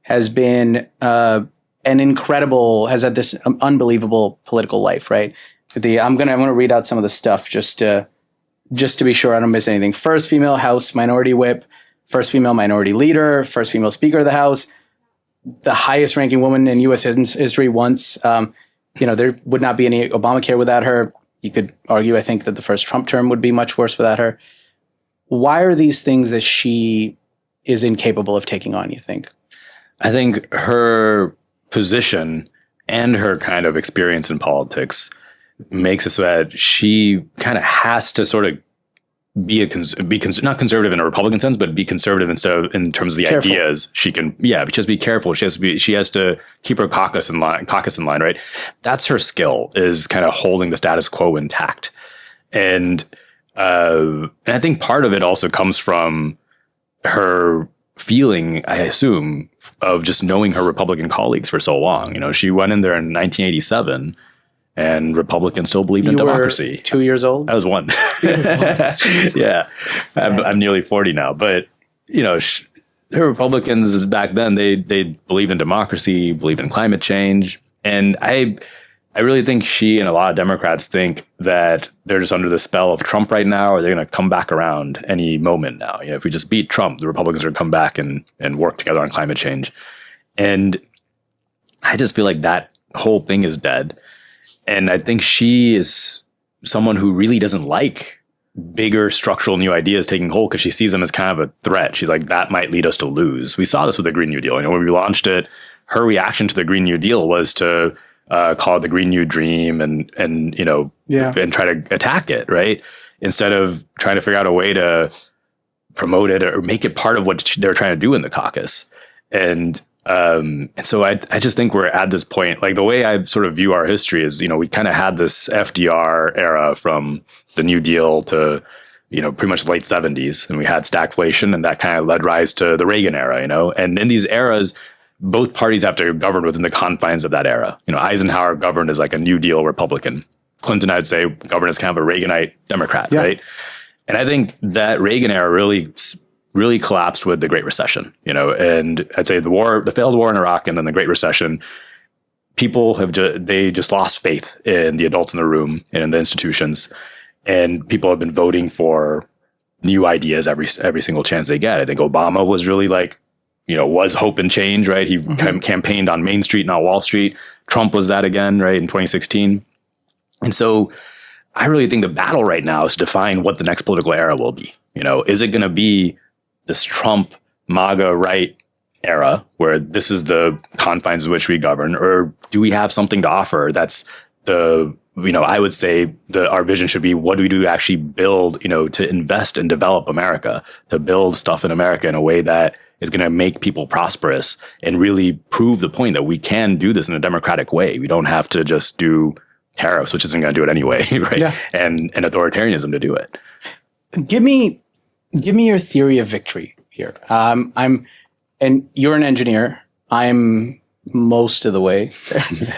Speaker 3: has been has had this unbelievable political life, right? I'm gonna read out some of the stuff just to be sure I don't miss anything. First female House Minority Whip, first female Minority Leader, first female Speaker of the House, the highest ranking woman in U.S. history once. There would not be any Obamacare without her. You could argue, I think, that the first Trump term would be much worse without her. Why are these things that she is incapable of taking on, you think?
Speaker 2: I think her position and her kind of experience in politics makes it so that she kind of has to sort of be not conservative in a Republican sense, but be conservative in terms of the ideas. She can, just be careful. She has to keep her caucus in line, right? That's her skill, is kind of holding the status quo intact. And I think part of it also comes from her feeling, I assume, of just knowing her Republican colleagues for so long. She went in there in 1987, and Republicans still believed in democracy.
Speaker 3: You were 2 years old?
Speaker 2: I was one. Yeah. I'm nearly 40 now. But, her Republicans back then, they believed in democracy, believed in climate change. And I really think she and a lot of Democrats think that they're just under the spell of Trump right now, or they're going to come back around any moment now. If we just beat Trump, the Republicans are going to come back and work together on climate change. And I just feel like that whole thing is dead. And I think she is someone who really doesn't like bigger structural new ideas taking hold, because she sees them as kind of a threat. She's like, that might lead us to lose. We saw this with the Green New Deal. When we launched it, her reaction to the Green New Deal was to call it the Green New Dream and try to attack it, right? Instead of trying to figure out a way to promote it or make it part of what they're trying to do in the caucus. And so I just think we're at this point, like the way I sort of view our history is, we kind of had this FDR era from the New Deal to, pretty much late 70s, and we had stagflation, and that kind of led rise to the Reagan era, and in these eras, both parties have to govern within the confines of that era. Eisenhower governed as like a New Deal Republican. Clinton, I'd say, governed as kind of a Reaganite Democrat, right? And I think that Reagan era really collapsed with the Great Recession, and I'd say the failed war in Iraq and then the Great Recession, people they just lost faith in the adults in the room and in the institutions, and people have been voting for new ideas every single chance they get. I think Obama was really like, was hope and change, right? He campaigned on Main Street, not Wall Street. Trump was that again, right, in 2016. And so I really think the battle right now is to define what the next political era will be. Is it going to be this Trump MAGA right era where this is the confines in which we govern, or do we have something to offer that's the I would say our vision should be, what do we do to actually build, to invest and develop America, to build stuff in America in a way that is going to make people prosperous and really prove the point that we can do this in a democratic way. We don't have to just do tariffs, which isn't going to do it anyway, right?
Speaker 3: Yeah.
Speaker 2: And authoritarianism to do it.
Speaker 3: Give me your theory of victory here. And you're an engineer. I'm most of the way.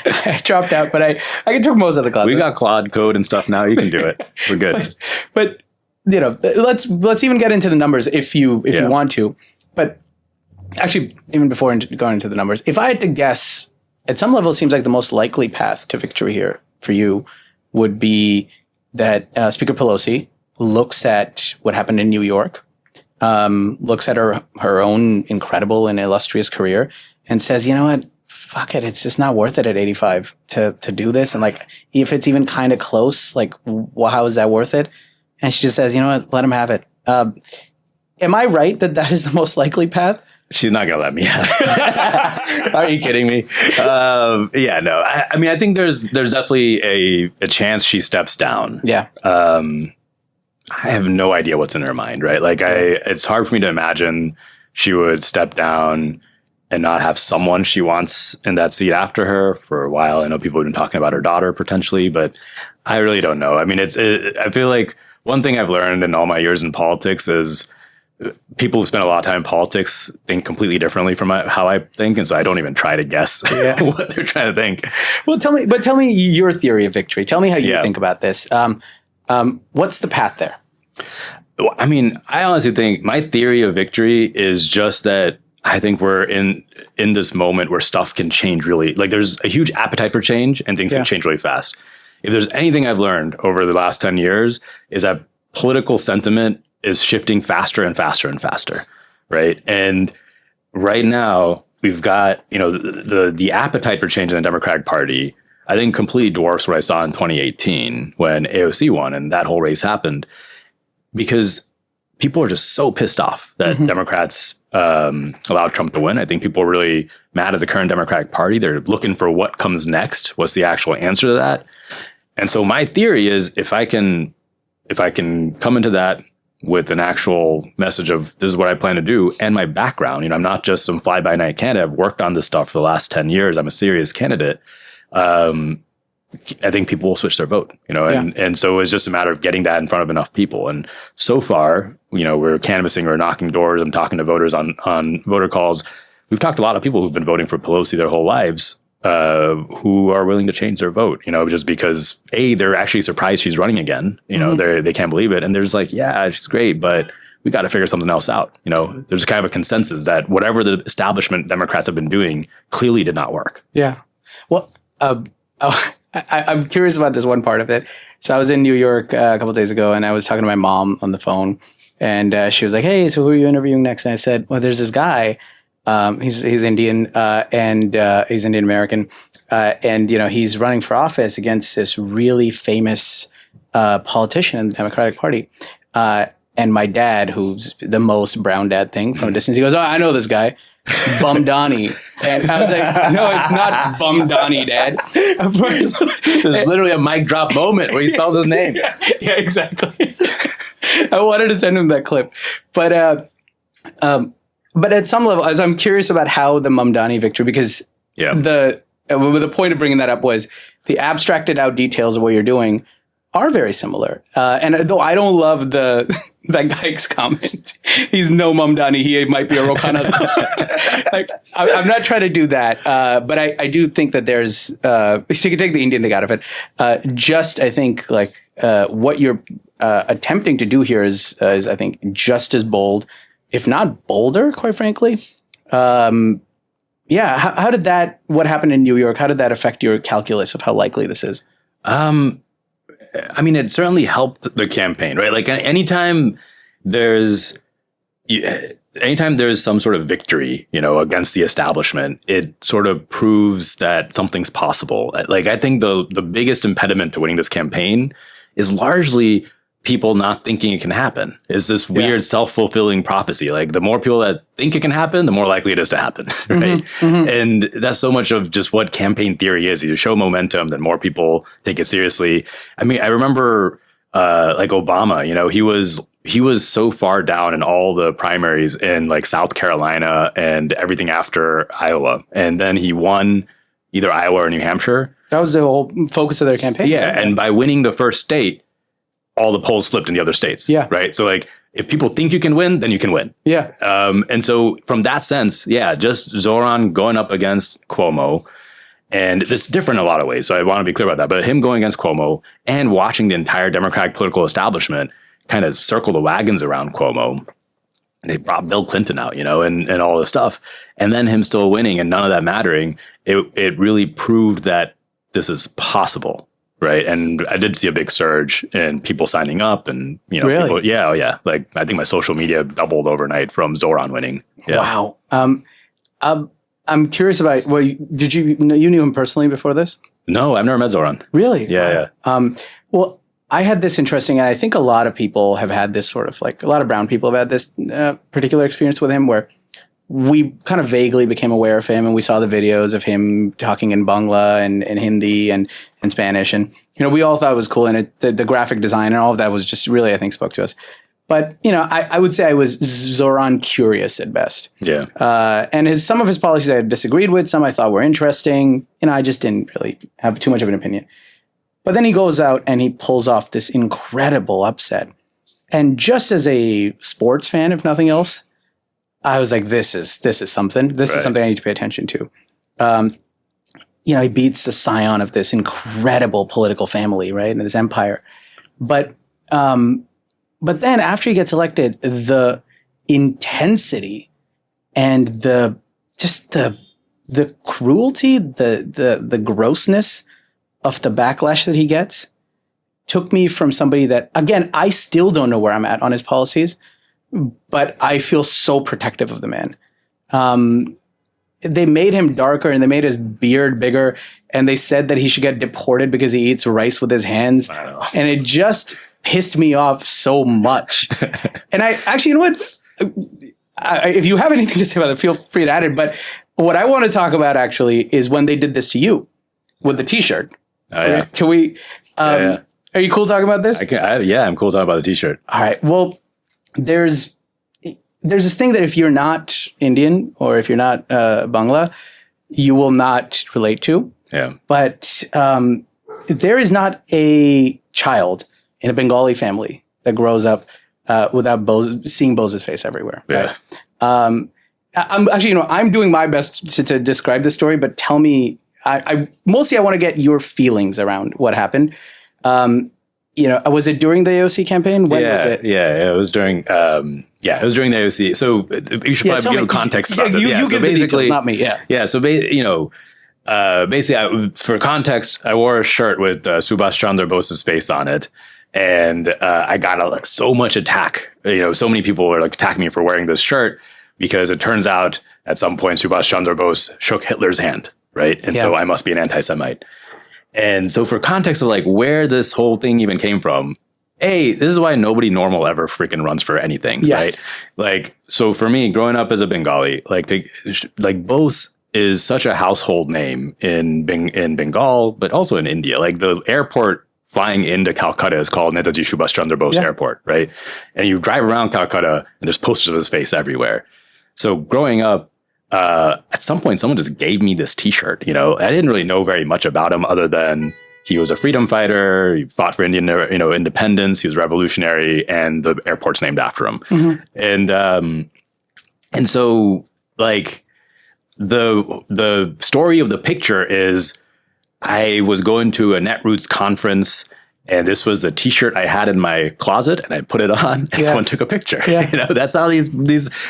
Speaker 3: I dropped out, but I can took most of the classes.
Speaker 2: We got Claude code and stuff now. You can do it. We're good.
Speaker 3: but let's even get into the numbers if you want to. But actually, even before going into the numbers, if I had to guess, at some level, it seems like the most likely path to victory here for you would be that Speaker Pelosi looks at what happened in New York, looks at her own incredible and illustrious career, and says, you know what, fuck it, it's just not worth it at 85 to do this. And like, if it's even kind of close, like, well, how is that worth it? And she just says, you know what, let him have it. Am I right that is the most likely path?
Speaker 2: She's not going to let me have it. Are you kidding me? Yeah, no. I mean, I think there's definitely a chance she steps down.
Speaker 3: Yeah.
Speaker 2: I have no idea what's in her mind, right? Like, it's hard for me to imagine she would step down and not have someone she wants in that seat after her for a while. I know people have been talking about her daughter potentially, but I really don't know. I mean, I feel like one thing I've learned in all my years in politics is people who spend a lot of time in politics think completely differently from how I think. And so I don't even try to guess what they're trying to think.
Speaker 3: Well, tell me your theory of victory. Tell me how you think about this. What's the path there?
Speaker 2: Well, I mean, I honestly think my theory of victory is just that I think we're in this moment where stuff can change really. Like, there's a huge appetite for change and things can change really fast. If there's anything I've learned over the last 10 years is that political sentiment is shifting faster and faster and faster, right? And right now we've got, the appetite for change in the Democratic Party, I think completely dwarfs what I saw in 2018 when AOC won and that whole race happened, because people are just so pissed off that Democrats allowed Trump to win. I think people are really mad at the current Democratic Party. They're looking for what comes next. What's the actual answer to that? And so my theory is if I can come into that with an actual message of this is what I plan to do and my background, I'm not just some fly-by-night candidate. I've worked on this stuff for the last 10 years. I'm a serious candidate. I think people will switch their vote, and so it's just a matter of getting that in front of enough people. And so far, we're canvassing or knocking doors. I'm talking to voters on voter calls. We've talked to a lot of people who've been voting for Pelosi their whole lives, who are willing to change their vote, just because they're actually surprised she's running again. They can't believe it. And there's like, yeah, she's great, but we got to figure something else out. There's kind of a consensus that whatever the establishment Democrats have been doing clearly did not work.
Speaker 3: Yeah. Well, I'm curious about this one part of it. So I was in New York a couple of days ago, and I was talking to my mom on the phone, and she was like, "Hey, so who are you interviewing next?" And I said, "Well, there's this guy. He's Indian, and he's Indian American, and he's running for office against this really famous politician in the Democratic Party." And my dad, who's the most brown dad thing from a distance, he goes, "Oh, I know this guy. Bum Donnie." And I was like, "No, it's not Bum Donnie, Dad."
Speaker 2: There's literally a mic drop moment where he spells his name.
Speaker 3: Yeah, exactly. I wanted to send him that clip. But at some level, as I'm curious about how the Mamdani victory, because the point of bringing that up was the abstracted out details of what you're doing are very similar. And though I don't love that guy's comment, he's no Mamdani, he might be a Rokana. Like, I'm not trying to do that. But I do think that there's, you can take the Indian thing out of it. I think like, what you're attempting to do here is I think just as bold, if not bolder, quite frankly. How did what happened in New York, how did that affect your calculus of how likely this is?
Speaker 2: I mean, it certainly helped the campaign, right? Like anytime there's some sort of victory, against the establishment, it sort of proves that something's possible. Like, I think the biggest impediment to winning this campaign is largely people not thinking it can happen. It's this weird self-fulfilling prophecy. Like the more people that think it can happen, the more likely it is to happen. Right. And that's so much of just what campaign theory is. You show momentum, then more people take it seriously. I mean, I remember like Obama, you know, he was so far down in all the primaries in like South Carolina and everything after Iowa. And then he won either Iowa or New Hampshire.
Speaker 3: That was the whole focus of their campaign.
Speaker 2: Yeah. And by winning the first state, all the polls flipped in the other states.
Speaker 3: Yeah.
Speaker 2: Right. So like if people think you can win, then you can win.
Speaker 3: Yeah.
Speaker 2: And so from that sense, just Zohran going up against Cuomo, and it's different in a lot of ways. So I want to be clear about that. But him going against Cuomo and watching the entire Democratic political establishment kind of circle the wagons around Cuomo. They brought Bill Clinton out, you know, and all this stuff. And then him still winning and none of that mattering. It really proved that this is possible. Right. And I did see a big surge in people signing up and, you know,
Speaker 3: really?
Speaker 2: People, like I think my social media doubled overnight from Zohran winning. Yeah.
Speaker 3: Wow. I'm curious about, well, did you knew him personally before this?
Speaker 2: No, I've never met Zohran.
Speaker 3: Really?
Speaker 2: Yeah.
Speaker 3: Well, I had this interesting, and I think a lot of people have had this sort of like, a lot of brown people have had this particular experience with him where we kind of vaguely became aware of him and we saw the videos of him talking in Bangla and Hindi and Spanish. And, you know, we all thought it was cool. And the graphic design and all of that was just really, I think, spoke to us. But, you know, I would say I was Zohran curious at best.
Speaker 2: Yeah.
Speaker 3: And some of his policies I disagreed with. Some I thought were interesting. You know, I just didn't really have too much of an opinion. But then he goes out and he pulls off this incredible upset. And just as a sports fan, if nothing else, I was like, this is something. This is something I need to pay attention to. You know, he beats the scion of this incredible political family, right, and this empire. But then after he gets elected, the intensity and the cruelty, the grossness of the backlash that he gets took me from somebody that, again, I still don't know where I'm at on his policies, but I feel so protective of the man. They made him darker and they made his beard bigger, and they said that he should get deported because he eats rice with his hands. And it just pissed me off so much. And I actually, you know what? If you have anything to say about it, feel free to add it. But what I want to talk about actually is when they did this to you with the T-shirt.
Speaker 2: Oh, yeah.
Speaker 3: Can we? Are you cool talking about this?
Speaker 2: I'm cool talking about the T-shirt.
Speaker 3: All right. Well, there's this thing that if you're not Indian or if you're not Bangla, you will not relate to.
Speaker 2: Yeah.
Speaker 3: But there is not a child in a Bengali family that grows up without seeing Bose's face everywhere.
Speaker 2: Yeah.
Speaker 3: Right? I'm actually, you know, I'm doing my best to describe the story, but tell me. I mostly want to get your feelings around what happened. You know, was it during the AOC campaign? When was it?
Speaker 2: Yeah, it was during. It was during the AOC. So you should probably give context about this.
Speaker 3: You
Speaker 2: so
Speaker 3: give basically, the details, not me. Yeah.
Speaker 2: Yeah. So basically, for context, I wore a shirt with Subhash Chandra Bose's face on it, and I got so much attack. You know, so many people were like attacking me for wearing this shirt because it turns out at some point Subhash Chandra Bose shook Hitler's hand. Right. And so I must be an anti-Semite. And so for context of like where this whole thing even came from, this is why nobody normal ever freaking runs for anything. Yes. Right. Like, so for me, growing up as a Bengali, like Bose is such a household name in Bengal, but also in India. Like the airport flying into Calcutta is called Netaji Subhash Chandra Bose Airport. Right. And you drive around Calcutta and there's posters of his face everywhere. So growing up, at some point, someone just gave me this T-shirt. You know, I didn't really know very much about him other than he was a freedom fighter. He fought for Indian, independence. He was revolutionary, and the airport's named after him. Mm-hmm. And so like the story of the picture is I was going to a Netroots conference. And this was a T-shirt I had in my closet, and I put it on, and someone took a picture. Yeah. You know, that's how these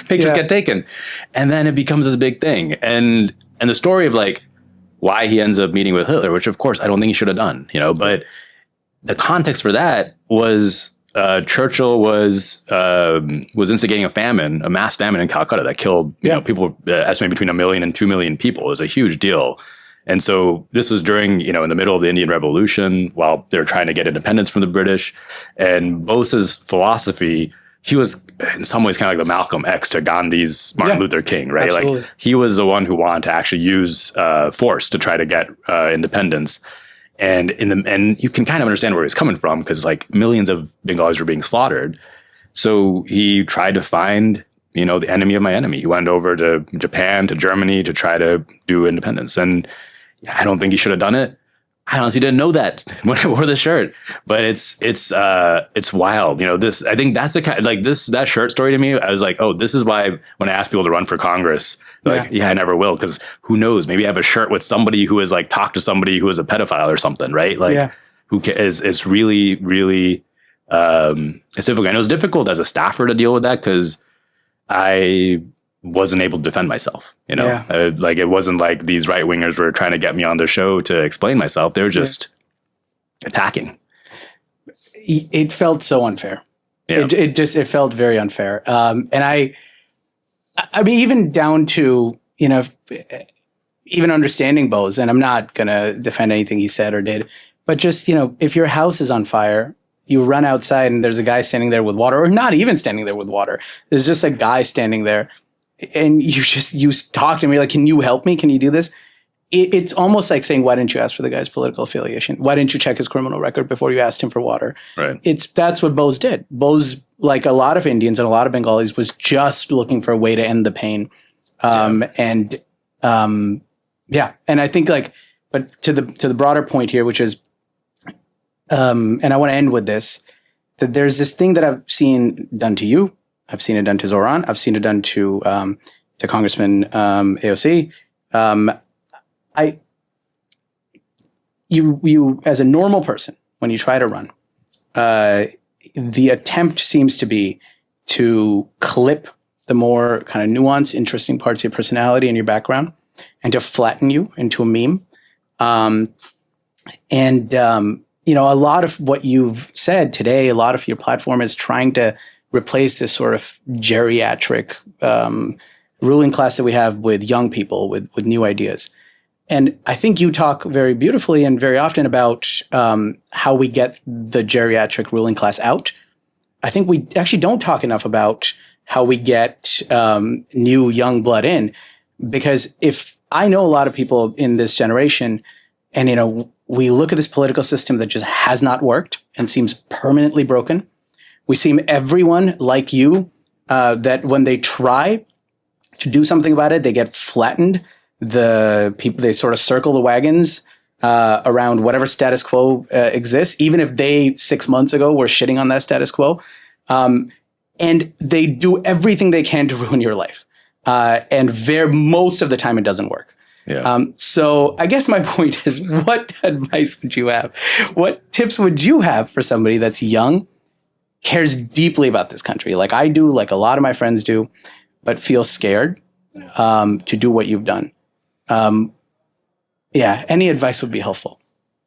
Speaker 2: pictures get taken, and then it becomes this big thing. And the story of like why he ends up meeting with Hitler, which of course I don't think he should have done. You know, but the context for that was Churchill was instigating a mass famine in Calcutta that killed you know people estimated between 1 million and 2 million people. It was a huge deal. And so this was during, in the middle of the Indian Revolution while they were trying to get independence from the British. And Bose's philosophy, he was in some ways kind of like the Malcolm X to Gandhi's Martin Luther King, right?
Speaker 3: Absolutely.
Speaker 2: Like he was the one who wanted to actually use force to try to get independence. And and you can kind of understand where he was coming from because like millions of Bengalis were being slaughtered. So he tried to find, the enemy of my enemy. He went over to Japan, to Germany to try to do independence. And I don't think he should have done it. I honestly didn't know that when I wore the shirt, but it's wild. I think that's the kind that shirt story to me. I was like, oh, this is why when I ask people to run for Congress, like, I never will. Cause who knows, maybe I have a shirt with somebody who has like talked to somebody who is a pedophile or something, right? Like who is, it's really, really, it's difficult. I know it's difficult as a staffer to deal with that. Cause I wasn't able to defend myself, like it wasn't like these right wingers were trying to get me on their show to explain myself. They were just attacking.
Speaker 3: It felt so unfair. Yeah. It felt very unfair. And I mean, even down to, even understanding Bose, and I'm not going to defend anything he said or did, but just, if your house is on fire, you run outside and there's a guy standing there with water, or not even standing there with water. There's just a guy standing there. And you talk to me like, can you help me? Can you do this? It's almost like saying, why didn't you ask for the guy's political affiliation? Why didn't you check his criminal record before you asked him for water?
Speaker 2: Right.
Speaker 3: That's what Bose did. Bose, like a lot of Indians and a lot of Bengalis, was just looking for a way to end the pain. And I think but to the broader point here, which is, and I want to end with this, that there's this thing that I've seen done to you. I've seen it done to Zohran. I've seen it done to Congressman AOC. You as a normal person, when you try to run, the attempt seems to be to clip the more kind of nuanced, interesting parts of your personality and your background, and to flatten you into a meme. A lot of what you've said today, a lot of your platform is trying to replace this sort of geriatric ruling class that we have with young people with new ideas. And I think you talk very beautifully and very often about how we get the geriatric ruling class out. I think we actually don't talk enough about how we get new young blood in, because if I know a lot of people in this generation, and we look at this political system that just has not worked and seems permanently broken. We see everyone like you, that when they try to do something about it, they get flattened. The people, they sort of circle the wagons around whatever status quo exists, even if they 6 months ago were shitting on that status quo. And they do everything they can to ruin your life. And most of the time it doesn't work.
Speaker 2: Yeah.
Speaker 3: So I guess my point is, what advice would you have? What tips would you have for somebody that's young, cares deeply about this country, like I do, like a lot of my friends do, but feel scared to do what you've done? Any advice would be helpful.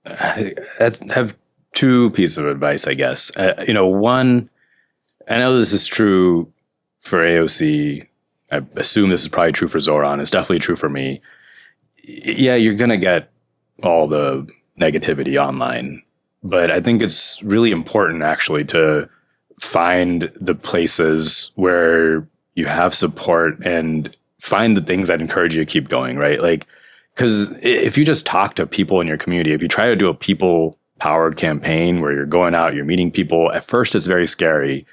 Speaker 2: I have two pieces of advice, I guess. One, I know this is true for AOC. I assume this is probably true for Zohran. It's definitely true for me. Yeah, you're going to get all the negativity online, but I think it's really important actually to find the places where you have support and find the things that encourage you to keep going, right? Like, because if you just talk to people in your community, if you try to do a people-powered campaign where you're going out, you're meeting people, at first it's very scary,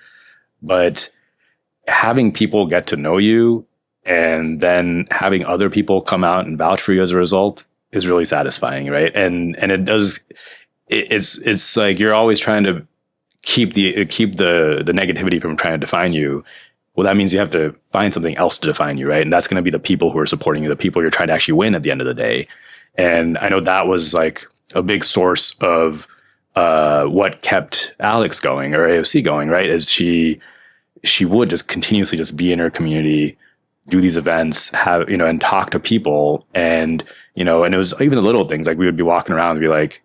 Speaker 2: but having people get to know you and then having other people come out and vouch for you as a result is really satisfying, right? And it's like you're always trying to keep the negativity from trying to define you. Well, that means you have to find something else to define you, right? And that's going to be the people who are supporting you, the people you're trying to actually win at the end of the day. And I know that was like a big source of what kept Alex going, or AOC going, right? Is she would just continuously just be in her community, do these events, and talk to people. And it was even the little things, like we would be walking around and be like,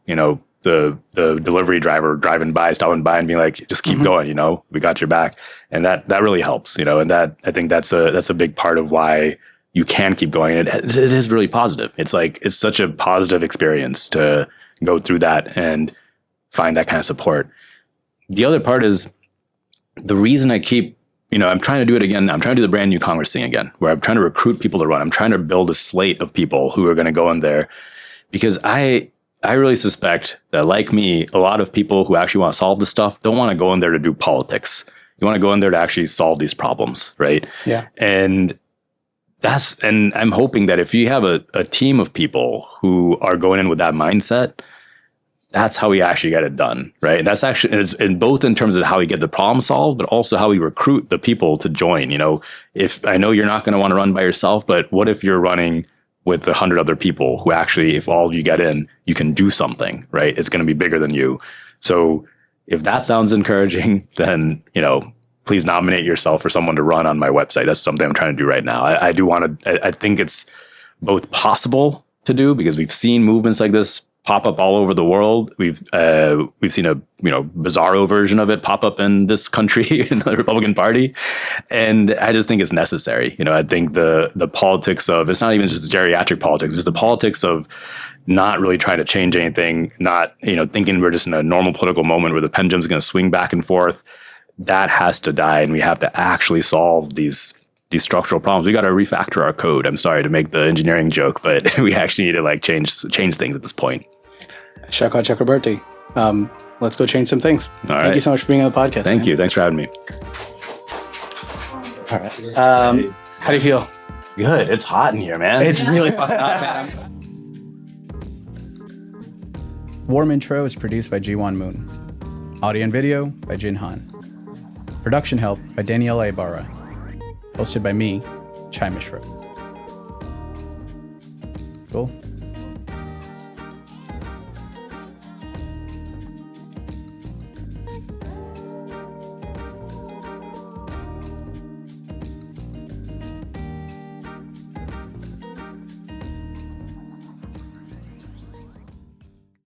Speaker 2: the delivery driver driving by, stopping by and being like, just keep going, we got your back. And that really helps, and that, I think that's a big part of why you can keep going. It is really positive. It's like, it's such a positive experience to go through that and find that kind of support. The other part is the reason I keep, I'm trying to do it again. I'm trying to do the brand new Congress thing again, where I'm trying to recruit people to run. I'm trying to build a slate of people who are going to go in there, because I really suspect that, like me, a lot of people who actually want to solve this stuff don't want to go in there to do politics. You want to go in there to actually solve these problems, right?
Speaker 3: Yeah.
Speaker 2: And I'm hoping that if you have a team of people who are going in with that mindset, that's how we actually get it done, right? That's actually, it's in both in terms of how we get the problem solved, but also how we recruit the people to join. If I know you're not going to want to run by yourself, but what if you're running with 100 other people who actually, if all of you get in, you can do something, right? It's going to be bigger than you. So if that sounds encouraging, then, please nominate yourself for someone to run on my website. That's something I'm trying to do right now. I do want to, I think it's both possible to do, because we've seen movements like this pop up all over the world. We've seen a bizarro version of it pop up in this country in the Republican Party, and I just think it's necessary. I think the politics of, it's not even just geriatric politics, it's the politics of not really trying to change anything, not thinking we're just in a normal political moment where the pendulum's going to swing back and forth. That has to die, and we have to actually solve these structural problems. We got to refactor our code. I'm sorry to make the engineering joke, but we actually need to change things at this point.
Speaker 3: Saikat Chakrabarti, let's go change some things. Thank you so much for being on the podcast.
Speaker 2: Thank you. Thanks for having me.
Speaker 3: All right. How do you feel?
Speaker 2: Good. It's hot in here, man.
Speaker 3: It's really fucking hot, man.
Speaker 1: Warm Intro is produced by Jiwon Moon. Audio and video by Jin Han. Production help by Daniela Ibarra. Hosted by me, Chai Mishra. Cool.